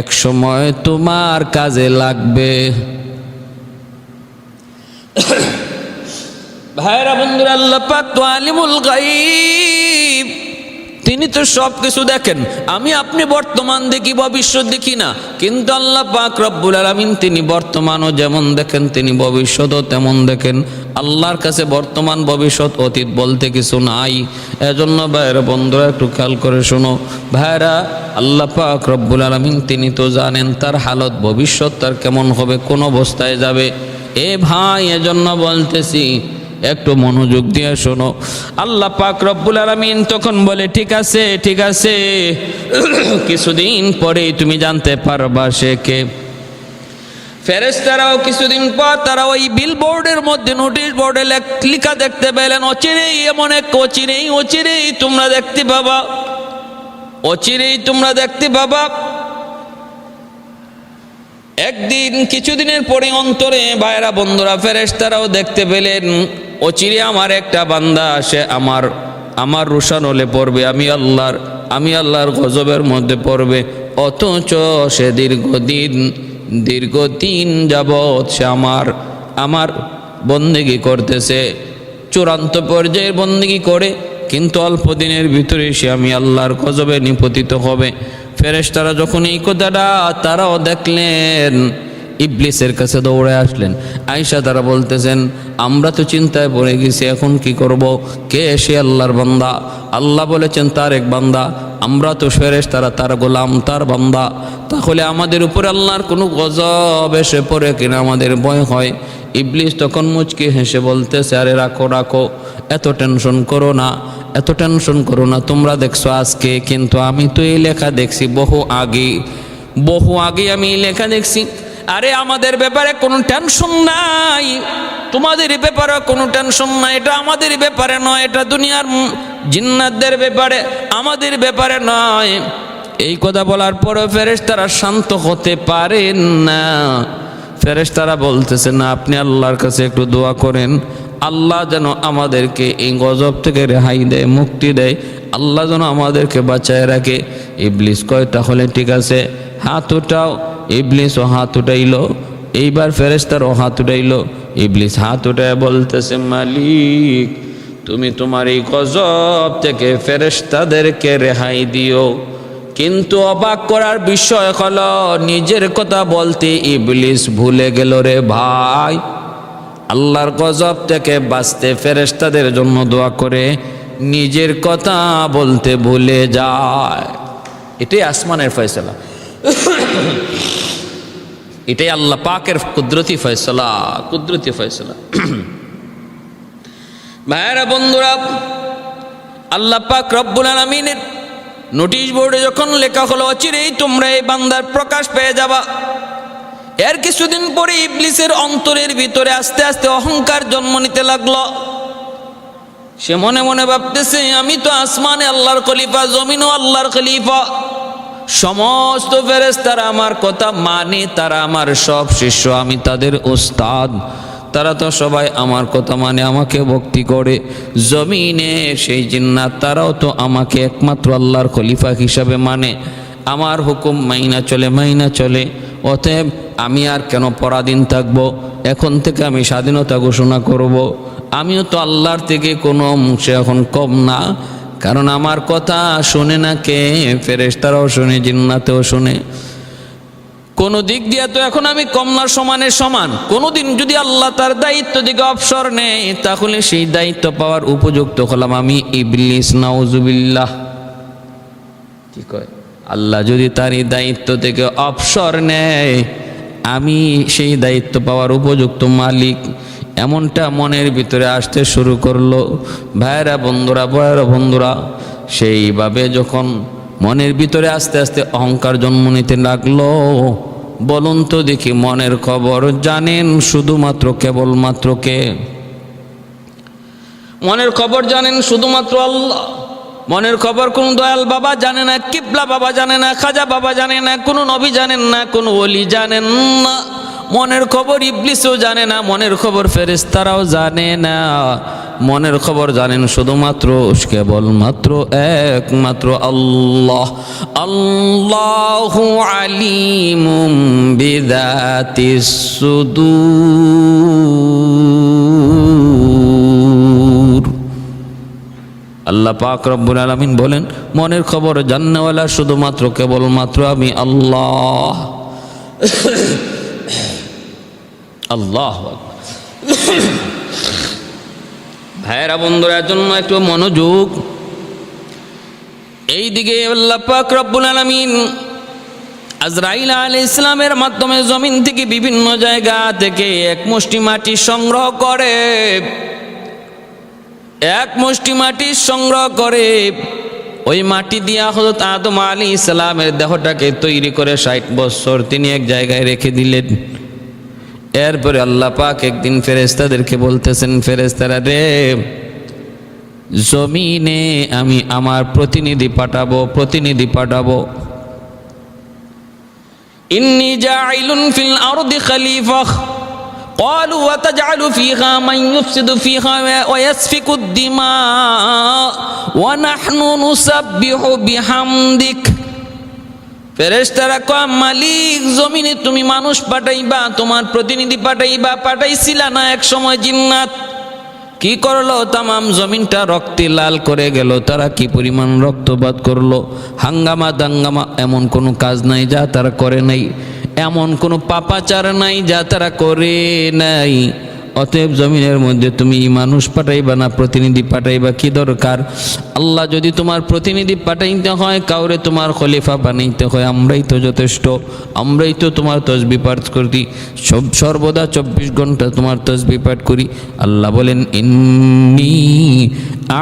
এক সময় তোমার কাজে লাগবে। ভাইরা বন্ধুরা, আল্লাহ পাক তো আলিমুল গায়ব, তিনি তো সব কিছু দেখেন। আমি আপনি বর্তমান দেখি, ভবিষ্যৎ দেখি না, কিন্তু আল্লাহ পাক রব্বুল আলামিন তিনি বর্তমানও যেমন দেখেন, তিনি ভবিষ্যৎও তেমন দেখেন। আল্লাহর কাছে বর্তমান ভবিষ্যৎ অতীত বলতে কিছু নাই। এজন্য ভাইরা বন্ধুরা একটু খেয়াল করে শোনো। ভাইরা, আল্লাহ পাক রব্বুল আলামিন তিনি তো জানেন তার হালত, ভবিষ্যৎ তার কেমন হবে, কোন অবস্থায় যাবে। এ ভাই, এজন্য বলতেছি একটু মনোযোগ দিয়ে শোনো। আল্লাহ পাক রব্বুল আলামিন তখন বলে ঠিক আছে, ঠিক আছে, কিছুদিন পরেই তুমি জানতে পারবা সে কে। ফেরেশতারাও কিছুদিন পর তারা ওই বিলবোর্ডের মধ্যে, নোটিশ বোর্ডে লেখা দেখতে পেলেন, অচিরেই এমন এক, অচিরেই তোমরা দেখতে পাবা, অচিরেই তোমরা দেখতে পাবা। একদিন কিছুদিনের পরে অন্তরে ভাইরা বন্ধুরা ফেরেশতারাও দেখতে পেলেন, অচিরে আমার একটা বান্দা আসে, আমার রোশান হলে পড়বে, আমি আল্লাহর গজবের মধ্যে পড়বে। অথচ সে দীর্ঘদিন যাবৎ সে আমার বন্দেগী করতেছে, চূড়ান্ত পর্যায়ের বন্দেগী করে, কিন্তু অল্প দিনের ভিতরে সে আমি আল্লাহর গজবে নিপতিত হবে। ফেরেশতারা যখন এই কথাটা তারাও দেখলেন, ইবলিসের কাছে দৌড়ে আসলেন। আয়েশা তারা বলতেছেন, আমরা তো চিন্তায় পড়ে গেছি, এখন কি করব? কে সে? আল্লাহর বান্দা। আল্লাহ বলেছেন তার এক বান্দা, আমরা তো ফেরেশতারা তার গোলাম, তার বান্দা, তাহলে আমাদের উপরে আল্লাহর কোনো গজব এসে পড়ে কিনা আমাদের ভয় হয়। ইবলিস তখন মুচকি হেসে বলতেছে, আরে রাখো, এত টেনশন করো না, তোমরা দেখছো আজকে, কিন্তু আমি তো এই লেখা দেখছি বহু আগে আমি এই লেখা দেখছি। আরে আমাদের ব্যাপারে কোনো টেনশন নাই, তোমাদের ব্যাপারে কোনো টেনশন নাই, এটা আমাদের ব্যাপারে নয়, এটা দুনিয়ার জিন্নাতদের ব্যাপারে, আমাদের ব্যাপারে নয়। এই কথা বলার পরে ফেরেশতারা শান্ত হতে পারেন না। ফেরেশতারা বলতেছে, না, আপনি আল্লাহর কাছে একটু দোয়া করেন, আল্লাহ যেন আমাদেরকে এই গজব থেকে রেহাই দেয়, মুক্তি দেয়, আল্লাহ যেন আমাদেরকে বাঁচায় রাখে। ইবলিস কয় তাহলে ঠিক আছে, হাত উঠাও। ইবলিসও হাত উঠাইলো, এইবার ফেরেশতারও হাত উঠাইলো। ইবলিস হাত উঠায় বলতেছে, মালিক তুমি তোমার এই গজব থেকে ফেরেশতাদেরকে রেহাই দিও। কিন্তু অবাক করার বিষয় হলো, নিজের কথা বলতে ইবলিস ভুলে গেল রে ভাই। আল্লাহর গজব থেকে বাঁচতে ফেরেশতাদের জন্য দোয়া করে, নিজের কথা বলতে ভুলে যায়। এটাই আসমানের ফয়সালা, এটাই আল্লাহ পাকের কুদরতি ফয়সালা। ভাইরা বন্ধুরা, আল্লাহ পাক রব্বুল আলামিনের নোটিশ বোর্ডে যখন লেখা হলো, অচিরেই তোমরা এই বান্দার প্রকাশ পেয়ে যাবা। এর কিছুদিন পরে ইবলিসের অন্তরের ভিতরে আস্তে আস্তে অহংকার জন্ম নিতে লাগলো। সে মনে মনে ভাবতেছে, আমি তো আসমানে আল্লাহর খলিফা, জমিনও আল্লাহর খলিফা, সমস্ত ফেরেশতারা আমার কথা মানে, তারা আমার সব শিষ্য, আমি তাদের উস্তাদ, তারা তো সবাই আমার কথা মানে, আমাকে ভক্তি করে। জমিনে সেই জিন্নাত তারাও তো আমাকে একমাত্র আল্লাহর খলিফা হিসাবে মানে, আমার হুকুম মাইনা চলে। অতএব আমি আর কেন পরাধীন থাকবো? এখন থেকে আমি স্বাধীনতা ঘোষণা করব। আমিও তো আল্লাহর থেকে কোনো অংশে এখন কম না, কারণ আমার কথা শোনে না কে? ফেরেশতারাও শোনে, জিন্নাতেও শোনে। কোনো দিক দিয়ে তো এখন আমি কম না, সমানের সমান। কোনোদিন যদি আল্লাহ তার দায়িত্ব দিকে অবসর নেয়, তাহলে সেই দায়িত্ব পাওয়ার উপযুক্ত হলাম আমি ইবলিস, নাউজুবিল্লাহ। কি কয়? আল্লাহ যদি তার এই দায়িত্ব থেকে অবসর নেয়, আমি সেই দায়িত্ব পাওয়ার উপযুক্ত মালিক, এমনটা মনের ভিতরে আসতে শুরু করলো। ভাইরা বন্ধুরা, সেইভাবে যখন মনের ভিতরে আস্তে আস্তে অহংকার জন্ম নিতে লাগলো, বলুন তো দেখি, মনের খবর জানেন শুধুমাত্র কেবলমাত্র কে? মনের খবর জানেন শুধুমাত্র আল্লাহ। মনের খবর কোন দয়াল বাবা জানে না, কিবলা বাবা জানে না, খাজা বাবা জানে না, কোনো নবী জানেন না, কোনো ওলি জানেন না। মনের খবর ইবলিসও জানে না, মনের খবর ফেরেশতারাও জানে না। মনের খবর জানেন শুধুমাত্র কেবলমাত্র একমাত্র আল্লাহ। আল্লাহু আলিমুম বিযাতিস সুদূর। আল্লাহ পাক রব্বুল আলামিন বলেন, মনের খবর জাননেওয়ালা শুধুমাত্র কেবলমাত্র আমি আল্লাহ। আল্লাহ ভাইরা বন্ধুরা জন্য একটু মনোযোগ। এইদিকে আল্লাহ পাক রব্বুল আলামিন আজরাইল আলাইহিস সালামের মাধ্যমে জমিন থেকে বিভিন্ন জায়গা থেকে এক মুষ্টি মাটি সংগ্রহ করে, এক মুষ্টি মাটি সংগ্রহ করে ওই মাটি দিয়া হযরত আদম আলাইহিস সালামের দেহটাকে তৈরি করে 60 বছর তিনি এক জায়গায় রেখে দিলেন। এরপরে আল্লাহ পাক একদিন ফেরেশতাদেরকে বলতেছেন, ফেরেশতারা রে, জমিনে আমি আমার প্রতিনিধি পাঠাবো। ইন্নী জাইলুন ফিল আরদি খলিফা قالوا وتجعل فيها من يفسد فيها ويسفك الدماء ونحن نسبح بحمدك। ফেরেশতারা কয়, মালিক জমিনে তুমি মানুষ পাঠাইবা, তোমার প্রতিনিধি পাঠাইবা, পাঠাইছিলা না এক সময় জিন্নাত? কি করলো? তামাম জমিনটা রক্তে লাল করে গেল। তারা কি পরিমাণ রক্তপাত করলো, হাঙ্গামা দাঙ্গামা, এমন কোনো কাজ নাই যা তারা করে নাই, এমন কোনো পাপাচার নাই যা তারা করে নাই। অতএব জমিনের মধ্যে তুমি মানুষ পাঠাইবা না প্রতিনিধি পাঠাইবা, কি দরকার? আল্লাহ যদি তোমার প্রতিনিধি পাঠাইতে হয়, কাউরে তোমার খলিফা বানাইতে হয়, আমরাই তো যথেষ্ট, আমরাই তো তোমার তসবিহ পাঠ করি, সর্বদা 24 ঘন্টা তোমার তসবিহ পাঠ করি। আল্লাহ বলেন, ইন্নী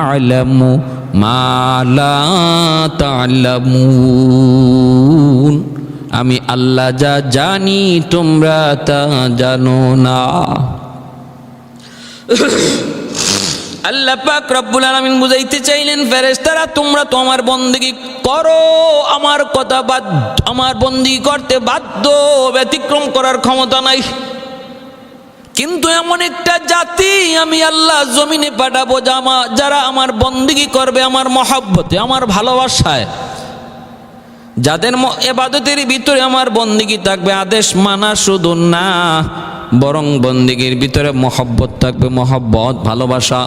আ'লামু মা লা তা'লামুন, আমি আল্লাহ যা জানি তোমরা তা জানো না। আল্লাহ পাক রব্বুল আলামিন বুঝাইতে চাইলেন, ফেরেশতারা তোমরা তো আমার বন্দেগী করো, আমার কথা আমার বন্দেগী করতে বাধ্য, ব্যতিক্রম করার ক্ষমতা নাই। কিন্তু এমন একটা জাতি আমি আল্লাহ জমিনে পাঠাবো যারা আমার বন্দেগী করবে আমার মহব্বতে, আমার ভালোবাসায়, যাদের ইবাদতের ভিতরে আমার বন্দেগী থাকবে, আদেশ মানা শুধু না, বরং বন্দেগীর ভিতরে মহব্বত থাকবে, মহব্বত ভালোবাসা।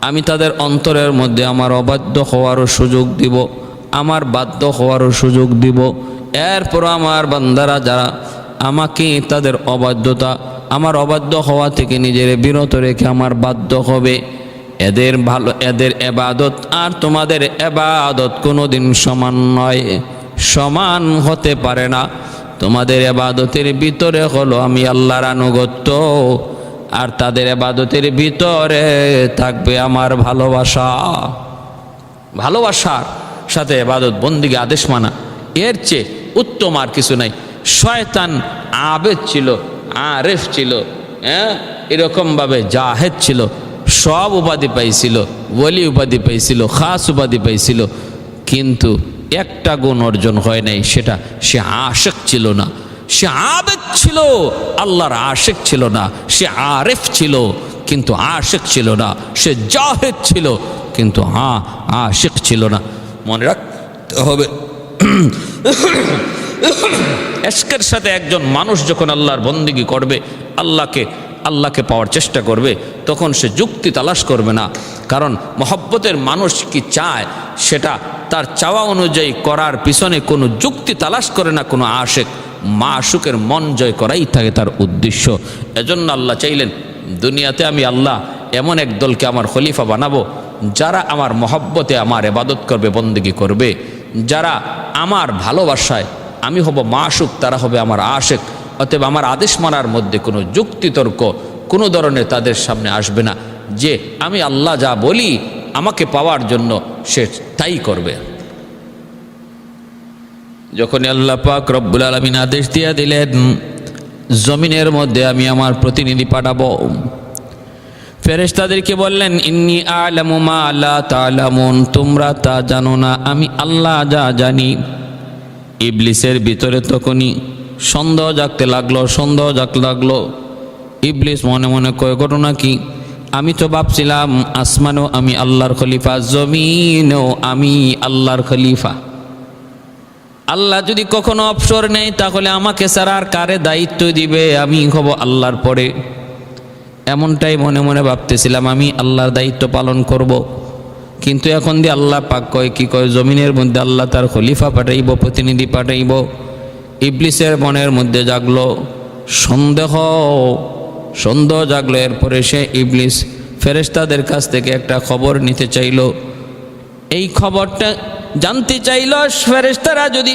আমি তাদের অন্তরের মধ্যে আমার অবাধ্য হওয়ারও সুযোগ দিব, আমার বাধ্য হওয়ারও সুযোগ দিব। এরপর আমার বান্দারা যারা আমাকে তাদের অবাধ্যতা, আমার অবাধ্য হওয়া থেকে নিজের বিরত রেখে আমার বাধ্য হবে, এদের ইবাদত আর তোমাদের ইবাদত কোনোদিন সমান নয়, সমান হতে পারে না। তোমাদের ইবাদতের ভিতরে হলো আমি আল্লাহর আনুগত্য, আর তাদের ইবাদতের ভিতরে থাকবে আমার ভালোবাসা। ভালোবাসার সাথে ইবাদত বন্দেগী আদেশ মানা, এর চেয়ে উত্তম আর কিছু নাই। শয়তান আবেদ ছিল, আরেফ ছিল, এরকমভাবে জাহেদ ছিল, সব উপাধি পাইছিল, ওলি উপাধি পাইছিল, খাস উপাধি পাইছিল, কিন্তু একটা গুণ অর্জন হয় নাই, সেটা সে আশিক ছিল না। সে আবেদ ছিল, আল্লাহর আশিক ছিল না। সে আরেফ ছিল কিন্তু আশিক ছিল না। সে জাহেদ ছিল কিন্তু আশিক ছিল না। মনে রাখতে হবে, ইশকের সাথে একজন মানুষ যখন আল্লাহর বন্দেগী করবে, আল্লাহকে পাওয়ার চেষ্টা করবে, তখন সে যুক্তি তালাশ করবে না। কারণ মহব্বতের মানুষ কি চায় সেটা তার চাওয়া অনুযায়ী করার পিছনে কোনো যুক্তি তালাশ করে না কোনো আশিক। মাশুকের মন জয় করাই থাকে তার উদ্দেশ্য। এজন্য আল্লাহ চাইলেন, দুনিয়াতে আমি আল্লাহ এমন এক দলকে আমার খলিফা বানাবো যারা আমার মহব্বতে আমার ইবাদত করবে, বন্দেগী করবে, যারা আমার ভালোবাসায় আমি হব মাশুক, তারা হবে আমার আশিক। অতএব আমার আদেশ মানার মধ্যে কোনো যুক্তিতর্ক কোনো ধরনের তাদের সামনে আসবে না, যে আমি আল্লাহ যা বলি আমাকে পাওয়ার জন্য সে তাই করবে। যখন আল্লাহ পাক রব্বুল আলামিন আদেশ দিয়ে দিলেন, জমিনের মধ্যে আমি আমার প্রতিনিধি পাঠাবো, ফেরেশতাদেরকে বললেন, ইন্নী আ'লামু মা লা তা'লামুন, তোমরা তা জানো না, আমি আল্লাহ যা জানি। ইবলিসের ভিতরে তখনই সন্দেহ জাগতে লাগলো। ইবলিস মনে মনে কয়, ঘটনা কি? আমি তো ভাবছিলাম আসমানেও আমি আল্লাহর খলিফা, জমিনেও আমি আল্লাহর খলিফা। আল্লাহ যদি কখনো অবসর নেয় তাহলে আমাকে ছাড়া আর কারে দায়িত্ব দিবে? আমি হব আল্লাহর পরে। এমনটাই মনে মনে ভাবতেছিলাম, আমি আল্লাহর দায়িত্ব পালন করব। কিন্তু এখন দিয়ে আল্লাহ পাক কয় কি কয়, জমিনের মধ্যে আল্লাহ তার খলিফা পাঠাইব, প্রতিনিধি পাঠাইব। ইবলিসের মনের মধ্যে জাগলো সন্দেহ জাগলো। এরপরে সে ইবলিস ফেরেশতাদের কাছ থেকে একটা খবর নিতে চাইল। এই খবরটা জানতে চাইল, ফেরেশতারা যদি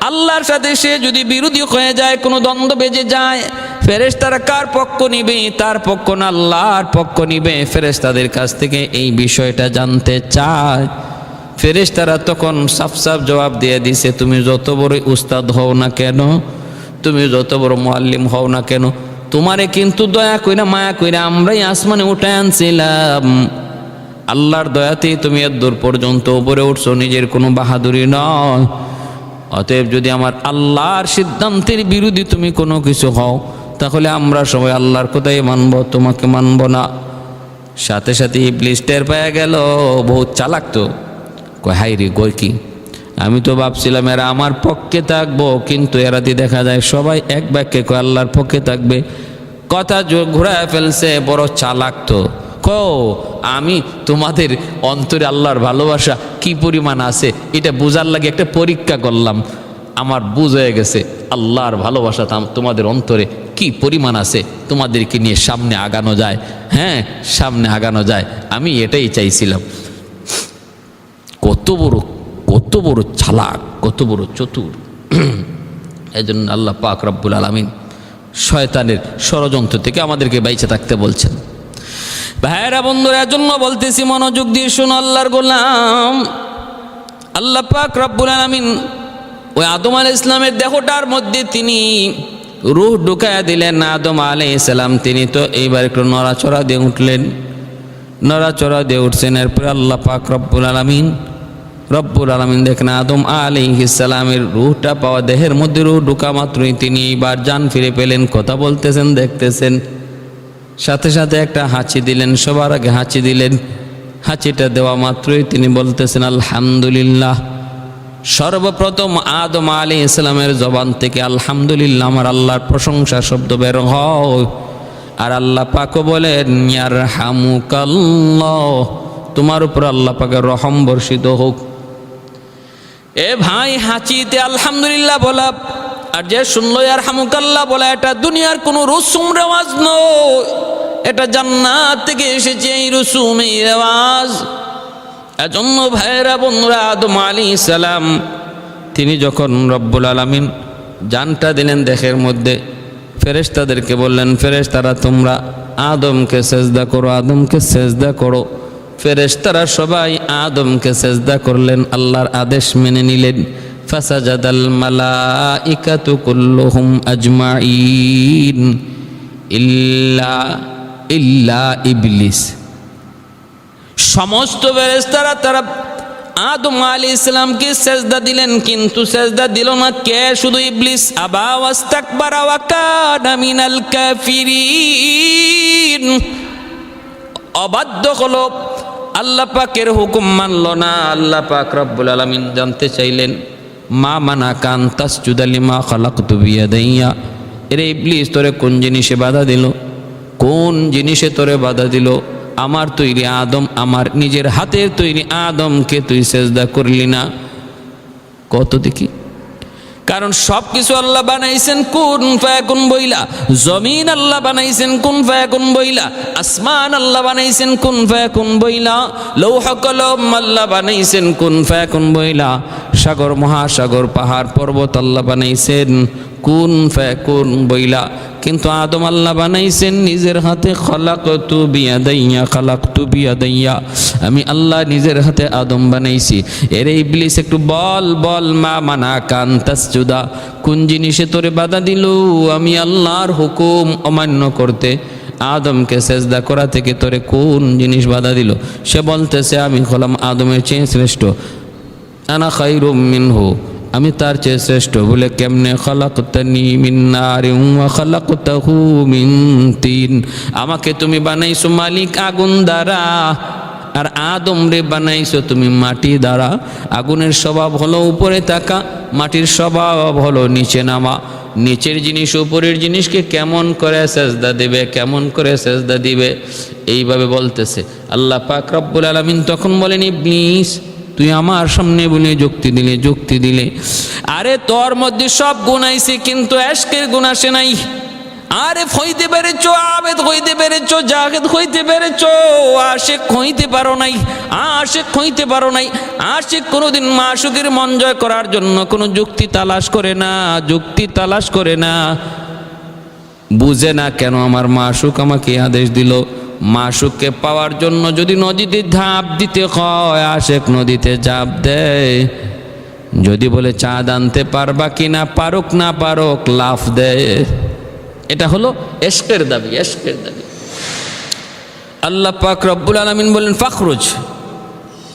আল্লাহর সাথে সে যদি বিরোধী হয়ে যায়, কোনো দ্বন্দ্ব বেজে যায়, ফেরেশতারা কার পক্ষ নিবে? তার পক্ষ না আল্লাহর পক্ষ নিবে। ফেরেশতাদের কাছ থেকে এই বিষয়টা জানতে চায়। ফেরেশতারা তখন সাফ জবাব দিয়ে দিছে, তুমি যত বড় উস্তাদ হও না কেন, তুমি যত বড় মুআল্লিম হও না কেন, তোমারে কিন্তু দয়া কইরা মায়া কইরা আমরাই আসমানে উঠায় আনছিলাম। আল্লাহর দয়াতেই তুমি এত দূর পর্যন্ত উপরে উঠছো, নিজের কোনো বাহাদুরি নয়। অতএব যদি আমার আল্লাহর সিদ্ধান্তের বিরোধী তুমি কোনো কিছু হও, তাহলে আমরা সবাই আল্লাহর কথাই মানব, তোমাকে মানব না। সাথে সাথে ইবলিস টের পেয়ে গেল, বহুত চালাক তো। কয়, হাই রে, কই কি? আমি তো ভাবছিলাম এরা আমার পক্ষে থাকবো, কিন্তু এরা দিয়ে দেখা যায় সবাই এক বাক্যে কয় আল্লাহর পক্ষে থাকবে। কথা ঘুরায় ফেলছে, বড় চালাক তো। আমি তোমাদের অন্তরে আল্লাহর ভালোবাসা কি পরিমাণ আছে এটা বোঝার লাগে একটা পরীক্ষা করলাম। আমার বুঝ হয়ে গেছে আল্লাহর ভালোবাসা তোমাদের অন্তরে কি পরিমাণ আছে, তোমাদেরকে নিয়ে সামনে আগানো যায়। হ্যাঁ, সামনে আগানো যায়, আমি এটাই চাইছিলাম। কত বড় চালাক, কত বড় চতুর। এই জন্য আল্লাহ পাক রব্বুল আলামিন শয়তানের ষড়যন্ত্র থেকে আমাদেরকে বাইচে থাকতে বলছেন। ভাইরা বন্ধুরা, জন্য বলতেছি মনোযোগ দিয়ে শুনো আল্লাহর গোলাম। আল্লাহ পাক রব্বুল আলামিন ওই আদম আলাইহিস সালামের দেহটার মধ্যে তিনি রূহ ঢুকায়া দিলেন। আদম আলাইহিস সালাম তিনি তো এইবার একটু নড়াচড়া দিয়ে উঠলেন, নড়াচড়া দিয়ে উঠছেন। এরপরে আল্লাহ পাক রব্বুল আলামিন দেখেন আদম আলাইহিস সালামের রূহটা পাওয়া, দেহের মধ্যে রূহ ঢুকা মাত্রই তিনি এইবার জান ফিরে পেলেন, কথা বলতেছেন, দেখতেছেন। সাথে সাথে একটা হাঁচি দিলেন, সবার আগে হাঁচি দিলেন। হাঁচিটা দেওয়া মাত্রই তিনি বলতেছেন আলহামদুলিল্লাহ। সর্বপ্রথম আদম আলাইহিস সালামের জবান থেকে আলহামদুলিল্লাহ, আমার আল্লাহর প্রশংসা শব্দ বের হয়। আর আল্লাহ পাকও বলেন ইয়ারহামুকাল্লাহ, তোমার উপর আল্লাহ পাকের রহম বর্ষিত হোক। এ ভাই, হাঁচিতে আলহামদুলিল্লাহ বলা আর যে শুনলো ইয়ারহামুকাল্লাহ বলা, এটা দুনিয়ার কোনো রসুম রেওয়াজ নয়, এটা জান্নাত থেকে এসেছে এই রসুম, এই রেওয়াজ। এজন্য ভাইরা বন্ধুরা, আদম আলাইহিস সালাম তিনি যখন রব্বুল আলামিন জানটা দিলেন দেহের মধ্যে, ফেরেশতাদেরকে বললেন, ফেরেশতারা তোমরা আদমকে সেজদা করো, আদমকে সেজদা করো। ফেরেশতারা সবাই আদমকে সেজদা করলেন, আল্লাহর আদেশ মেনে নিলেন। ফাসাজাদাল মালাইকাতু কুল্লুহুম আজমাইন ইল্লা ইবলিস। সমস্ত ফেরেশতারা তারা আদম আলাইহিস সালামকে সেজদা দিলেন, কিন্তু সেজদা দিল না কে? শুধু ইবলিস। আবা ওয়াস্তাকবারা ওয়া কানা মিনাল কাফিরিন, অবাধ্য হলো, আল্লাহ পাকের হুকুম মানল না। আল্লাহ পাক রব্বুল আলামিন জানতে চাইলেন মা মানাকা আন তাসজুদা লিমা খালাকতু বিয়াদাইয়া, এরে ইবলিস তোরে কোন জিনিসে বাধা দিল? কোন জিনিসে তোরে বাধা দিল? আমার তৈরি আদম, আমার নিজের হাতের তৈরি আদমকে তুই সেজদা করলি না। কত দেখি, কারণ সব কিছু আল্লাহ বানাইছেন কুন ফায়াকুন বইলা। জমিন আল্লাহ বানাইছেন কুন ফায়াকুন বইলা, আসমান আল্লাহ বানাইছেন কুন ফায়াকুন বইলা, লৌহ কলম আল্লাহ বানাইছেন কুন ফায়াকুন বইলা, সাগর মহাসাগর পাহাড় পর্বত আল্লাহ বানাইছেন কুন ফায়াকুন বইলা। কিন্তু আদম আল্লাহ বানাইছেন নিজের হাতে, খালাকতু বিয়াদাইয়া, খালাকতু বিয়াদাইয়া, আমি আল্লাহ নিজের হাতে আদম বানাইছি। এরে ইবলিস একটু বল মা মানাকা আন তাসজুদা, কোন জিনিসে তোরে বাধা দিল আমি আল্লাহর হুকুম অমান্য করতে, আদমকে সেজদা করা থেকে তোরে কোন জিনিস বাধা দিল? সে বলতেছে আমি হলাম আদমের চেয়ে শ্রেষ্ঠ, আনা খায়রুম মিনহু, আমি তার চেয়ে শ্রেষ্ঠ বলে কেমনে খালাকতানি মিন নারিন ওয়া খালাকতাহু মিন তিন, আমাকে তুমি বানাইছো মালিক আগুন দ্বারা, আর আদম রে বানাইছো তুমি মাটি দ্বারা। আগুনের স্বভাব হলো উপরে থাকা, মাটির স্বভাব হলো নিচে নামা। নিচের জিনিস উপরের জিনিসকে কেমন করে সেজদা দিবে, কেমন করে সেজদা দিবে, এইভাবে বলতেছে। আল্লাহ পাক রব্বুল আলামিন তখন বলেন, ইবলিস তুই আমার সামনে বলে যুক্তি দিলে, আরে তোর মধ্যে সব গুণ আইছে কিন্তু এশকের গুণ আসে নাই। আরেফ হইতে পেরেছো, আবেদ হইতে পেরেছো, জাহেদ হইতে পেরেছো, আশিক হইতে পারো নাই, আশিক হইতে পারো নাই। আশিক কোনোদিন মাশুকের মন জয় করার জন্য কোনো যুক্তি তালাশ করে না, যুক্তি তালাশ করে না, বুঝে না কেন আমার মাশুক আমাকে আদেশ দিল। মাশুককে পাওয়ার জন্য যদি নদীতে ঝাঁপ দিতে হয়, আশিক নদীতে ঝাঁপ দেয়। যদি বলে চাঁদ আনতে পারবা কিনা, পারুক না পারুক লাফ দেয়। এটা হলো এশকের দাবি, এশকের দাবি। আল্লাহ পাক রব্বুল আলামিন বলেন, ফাখরুজ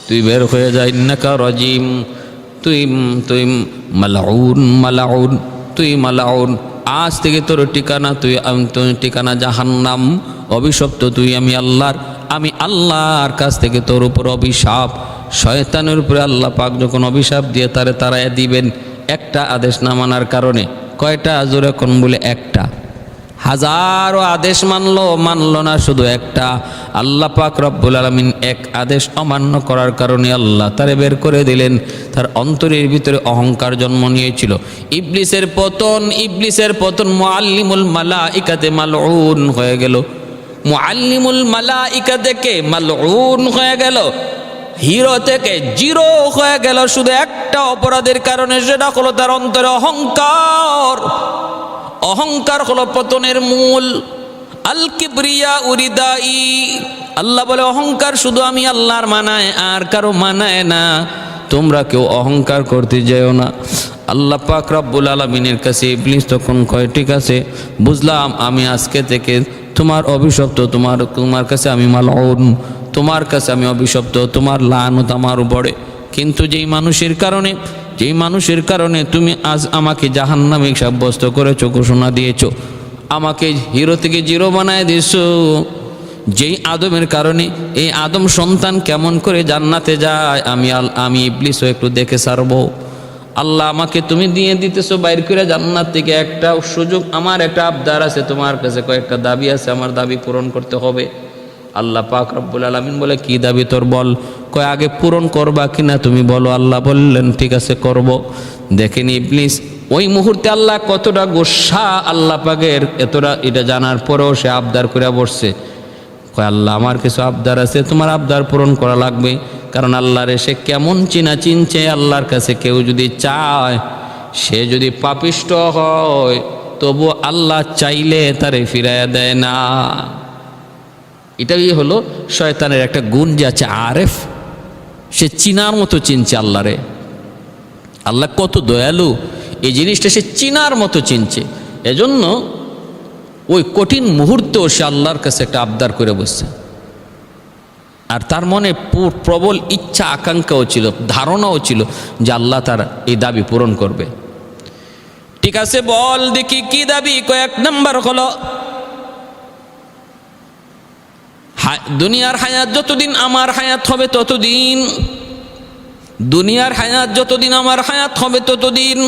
তুই বের হয়ে যা, ইন্নাকা রাজিম, তুই মালাউন, মালাউন, তুই মালাউন। আজ থেকে তোর ঠিকানা তোর ঠিকানা জাহান্নাম, অভিশপ্ত তুই। আমি আল্লাহর কাছ থেকে তোর উপর অভিশাপ। শয়তানের উপরে আল্লাহ পাক যখন অভিশাপ দিয়ে তারে তারায় দিবেন একটা আদেশ না মানার কারণে। কয়টা জোরে কোন বলে একটা, হাজারো আদেশ মানলো না, শুধু একটা। আল্লাহ পাক রব্বুল আলামিন এক আদেশ অমান্য করার কারণে আল্লাহ তারে বের করে দিলেন। তার অন্তরের ভিতরে অহংকার জন্ম নিয়েছিল। ইবলিসের পতন মুআল্লিমুল মালাইকাতে মালউন হয়ে গেল। মুআল্লিমুল মালাইকা থেকে মালউন হয়ে গেল, হিরো থেকে জিরো হয়ে গেল শুধু একটা অপরাধের কারণে, সেটা হলো তার অন্তরে অহংকার। অহংকার হলো পতনের মূল। আল কিবরিয়া উরিদাই, আল্লাহ বলে অহংকার শুধু আমি আল্লাহর মানায়, আর কারো মানায় না। তোমরা কেউ অহংকার করতে যেও না। আল্লাহ পাক রব্বুল আলামিনের কাছে ইবলিস তখন কয়, ঠিক আছে বুঝলাম, আমি আজকে থেকে তোমার অভিশপ্ত, তোমার কাছে আমি মালউন, তোমার কাছে আমি অভিশপ্ত, তোমার লানত আমার উপরে। কিন্তু যেই মানুষের কারণে তুমি আজ আমাকে জাহান্নামী সাব্যস্ত করেছো, ঘোষণা দিয়েছো, আমাকে হিরো থেকে জিরো বানায় দিয়েছো, যেই আদমের কারণে এই আদম সন্তান কেমন করে জান্নাতে যায় আমি ইবলিসও একটু দেখে ছাড়বো। আল্লাহ আমাকে তুমি দিয়ে দিতেছো বাইর করে জান্নাত থেকে। একটা সুযোগ, আমার একটা আবদার আছে তোমার কাছে, কয়েকটা দাবি আছে, আমার দাবি পূরণ করতে হবে। আল্লাহ পাক রব্বুল আলামিন বলে, কি দাবি তোর বল? কয় আগে পূরণ করবা কিনা তুমি বলো। আল্লাহ বললেন ঠিক আছে করব। দেখেন ইবলিস ওই মুহূর্তে আল্লাহ কতটা গোসা আল্লাহ পাকের, এতটা এটা জানার পরেও সে আবদার করে বসছে। কয় আল্লাহ আমার কিছু আবদার আছে, তোমার আবদার পূরণ করা লাগবে। কারণ আল্লাহর সে কেমন চিনছে, আল্লাহর কাছে কেউ যদি চায়, সে যদি পাপিষ্ট হয় তবু আল্লাহ চাইলে তারে ফিরাইয়া দেয় না। এটাই হলো শয়তানের একটা গুণ যে আছে আরেফ, সে চিনার মতো চিনছে আল্লাহরে। আল্লাহ কত দয়ালু, এই জিনিসটা সে চিনার মতো চিনছে। এজন্য ওই কঠিন মুহূর্তেও সে আল্লাহর কাছে একটা আবদার করে বসছে। আর তার মনে প্রবল ইচ্ছা আকাঙ্ক্ষাও ছিল, ধারণাও ছিল যে আল্লাহ তার এই দাবি পূরণ করবে। ঠিক আছে বল দেখি কি দাবি? কয়েক নাম্বার হলো দুনিয়ার হায়াত যতদিন আমার হায়াত হবে ততদিন, দুনিয়ার হায়াত যতদিন আমার হায়াত হবে ততদিন।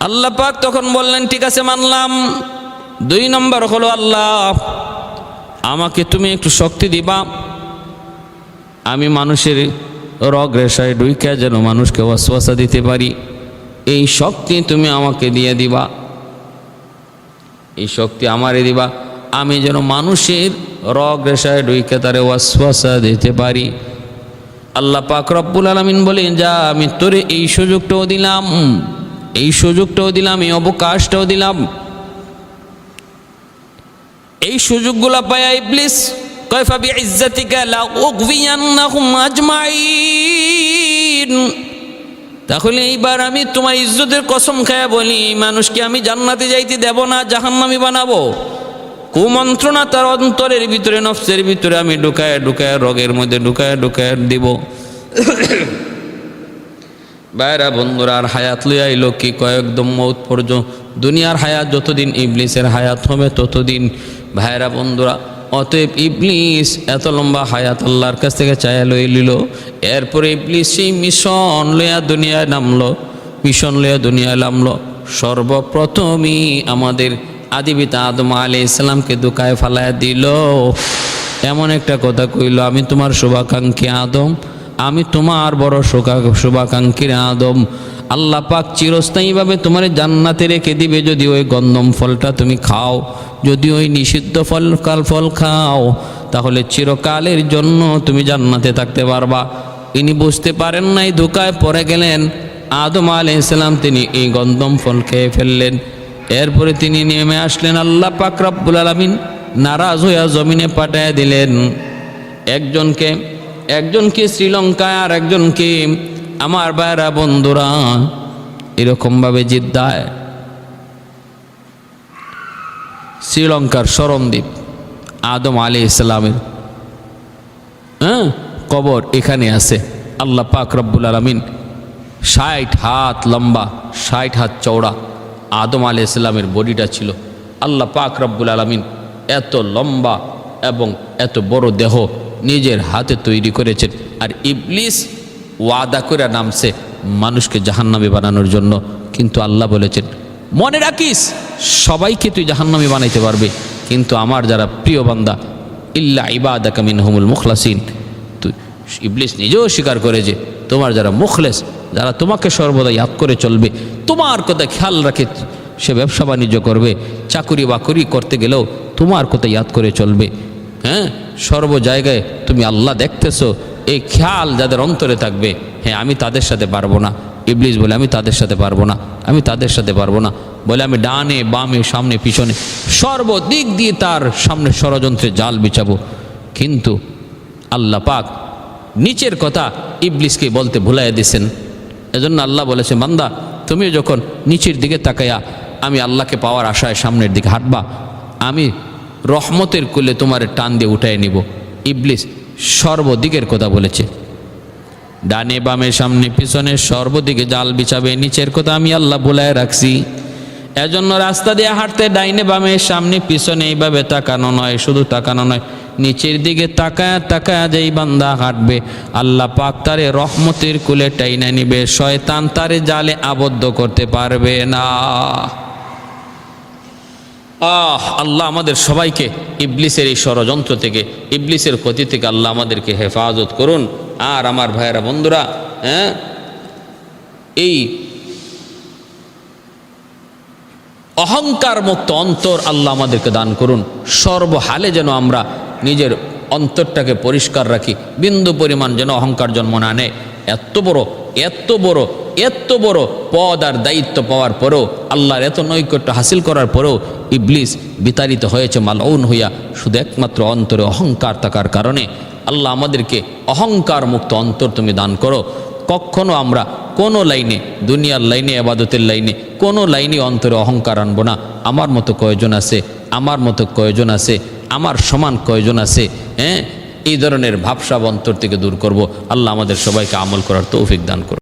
আল্লাহ পাক তখন বললেন ঠিক আছে মানলাম। 2 নম্বর হলো আল্লাহ আমাকে তুমি একটু শক্তি দিবা, আমি মানুষের রগ রেশায় ঢুইকা যেন মানুষকে ওয়াসওয়াসা দিতে পারি, এই শক্তি তুমি আমাকে দিয়ে দিবা, এই শক্তি আমারে দিবা, আমি যেন মানুষের রগ রেশায় ঢুইকা তারে ওয়াসওয়াসা দিতে পারি। আল্লাহ পাক রব্বুল আলামিন বলেন যা আমি তোরে এই সুযোগটাও দিলাম, এই সুযোগটাও দিলাম, এই অবকাশটাও দিলাম। এই সুযোগগুলা পায়া ইবলিস কায়ফা বিইজ্জাতিকা লা উগবিয়ান্নাহুম আজমাইন, তাহলে এইবার আমি তোমার ইজ্জতের কসম খায়া বলি, মানুষকে আমি জান্নাতে যাইতে দেব না, জাহান্নামী বানাবো। কুমন্ত্রণা তার অন্তরের ভিতরে, নফসের ভিতরে আমি ঢুকায় ঢুকায়, রগের মধ্যে ঢুকায় ঢুকায় দিব। বাইরা বন্ধুরা, আর হায়াত লইয়া এলো কি কয়েকদম মৌত পর্যন্ত, দুনিয়ার হায়াত যতদিন ইবলিসের হায়াত হবে ততদিন। ভাইরা বন্ধুরা, অতএব ইবলিস এত লম্বা হায়াত আল্লাহর কাছ থেকে চায়া লই লিল। এরপরে ইবলিস সেই মিশন লইয়া দুনিয়ায় নামলো, মিশন লইয়া দুনিয়ায় নামলো। সর্বপ্রথমই আমাদের আদিপিতা আদম আলাইহিস সালামকে দুকায় ফালায়া দিল। এমন একটা কথা কইল, আমি তোমার শুভাকাঙ্ক্ষী আদম, আমি তোমার বড় শুভাকাঙ্ক্ষীর আদম। আল্লাহ পাক চিরস্থায়ীভাবে তোমার জান্নাতে রেখে দিবে যদি ওই গন্ধম ফলটা তুমি খাও। যদি ওই নিষিদ্ধ ফল খাও তাহলে চিরকালের জন্য তুমি জান্নাতে থাকতে পারবা। ইনি বুঝতে পারেন নাই, ধোঁকায় পড়ে গেলেন। আদম আলাইহিস সালাম তিনি এই গন্ধম ফল খেয়ে ফেললেন। এরপরে তিনি নেমে আসলেন। আল্লাহ পাক রব্বুল আলামিন নারাজ হইয়া জমিনে পাঠাইয়া দিলেন একজনকে শ্রীলঙ্কায়, আর একজনকে আমার বাইরা বন্ধুরা এরকমভাবে জিদ্দায়, শ্রীলঙ্কার শরণদ্বীপ আদম আলাইহিস সালামের কবর এখানে আছে। আল্লাহ পাক রব্বুল আলামিন 60 হাত লম্বা 60 হাত চওড়া আদম আলাইহিস সালামের বডিটা ছিল। আল্লাহ পাক রব্বুল আলামিন এত লম্বা এবং এত বড় দেহ নিজের হাতে তৈরি করেছেন। আর ইবলিস ওয়াদা করে নামছে মানুষকে জাহান্নামী বানানোর জন্য। কিন্তু আল্লাহ বলেছেন, মনে রাখিস সবাইকে তুই জাহান্নামী বানাইতে পারবে, কিন্তু আমার যারা প্রিয় বান্দা ইল্লা ইবাদাকা মিনহুমুল মুখলাসিন। তুই ইবলিস নিজেও স্বীকার করে যে তোমার যারা মুখলেস, যারা তোমাকে সর্বদা ইয়াদ করে চলবে, তোমার কথা খেয়াল রাখে, সে ব্যবসা বাণিজ্য করবে, চাকুরি বাকুরি করতে গেলেও তোমার কথা ইয়াদ করে চলবে, সর্ব জায়গায় তুমি আল্লাহ দেখতেছো, এই খেয়াল যাদের অন্তরে থাকবে, আমি তাদের সাথে পারবো না। ইবলিস বলে আমি তাদের সাথে পারবো না, আমি তাদের সাথে পারবো না। বলে আমি ডানে বামে সামনে পিছনে সর্বদিক দিয়ে তার সামনে ষড়যন্ত্রে জাল বিছাবো। কিন্তু আল্লাহ পাক নিচের কথা ইবলিসকে বলতে ভুলাইয়া দিয়েছেন। এজন্য আল্লাহ বলেছে, বান্দা তুমি যখন নিচের দিকে তাকাইয়া আমি আল্লাহকে পাওয়ার আশায় সামনের দিকে হাঁটবা, আমি রহমতের কুলে তোমার টান দিয়ে উঠায় নিব। ইবলিস সর্বদিকের কথা বলেছে, ডানে বামে সামনে পিছনে সর্বদিকে জাল বিছাবে, নিচের কথা আমি আল্লাহ বলায় রাখছি। এজন্য রাস্তা দিয়ে হাঁটতে ডাইনে বামে সামনে পিছনে এইভাবে তাকানো নয়, শুধু তাকানো নয়, নিচের দিকে তাকায়া তাকায়া যেই বান্দা হাঁটবে আল্লাহ পাক তারে রহমতের কুলে টাইনা নিবে, শয়তান তারে জালে আবদ্ধ করতে পারবে না। আল্লাহ আমাদের সবাইকে ইবলিসের এই ষড়যন্ত্র থেকে, ইবলিসের ক্ষতি থেকে আল্লাহ আমাদেরকে হেফাজত করুন। আর আমার ভাইয়েরা বন্ধুরা, এই অহংকার মুক্ত অন্তর আল্লাহ আমাদেরকে দান করুন। সর্বহালে যেন আমরা নিজের অন্তরটাকে পরিষ্কার রাখি, বিন্দু পরিমাণ যেন অহংকার জন্ম না নেয়। এত বড় পদ আর দায়িত্ব পাওয়ার পরেও, আল্লাহর এত নৈকট্য হাসিল করার পরেও ইবলিস বিতাড়িত হয়েছে মালউন হইয়া, শুধু একমাত্র অন্তরে অহংকার থাকার কারণে। আল্লাহ আমাদেরকে অহংকার মুক্ত অন্তর তুমি দান করো। কখনো আমরা কোনো লাইনে, দুনিয়ার লাইনে, ইবাদতের লাইনে, কোনো লাইনে অন্তরে অহংকার আনবো না। আমার মতো কয়জন আছে, আমার মতো কয়জন আছে, আমার সমান কয়জন আছে, এই ধরনের ভাবসাব অন্তর থেকে দূর করব। আল্লাহ আমাদের সবাইকে আমল করার তৌফিক দান করো।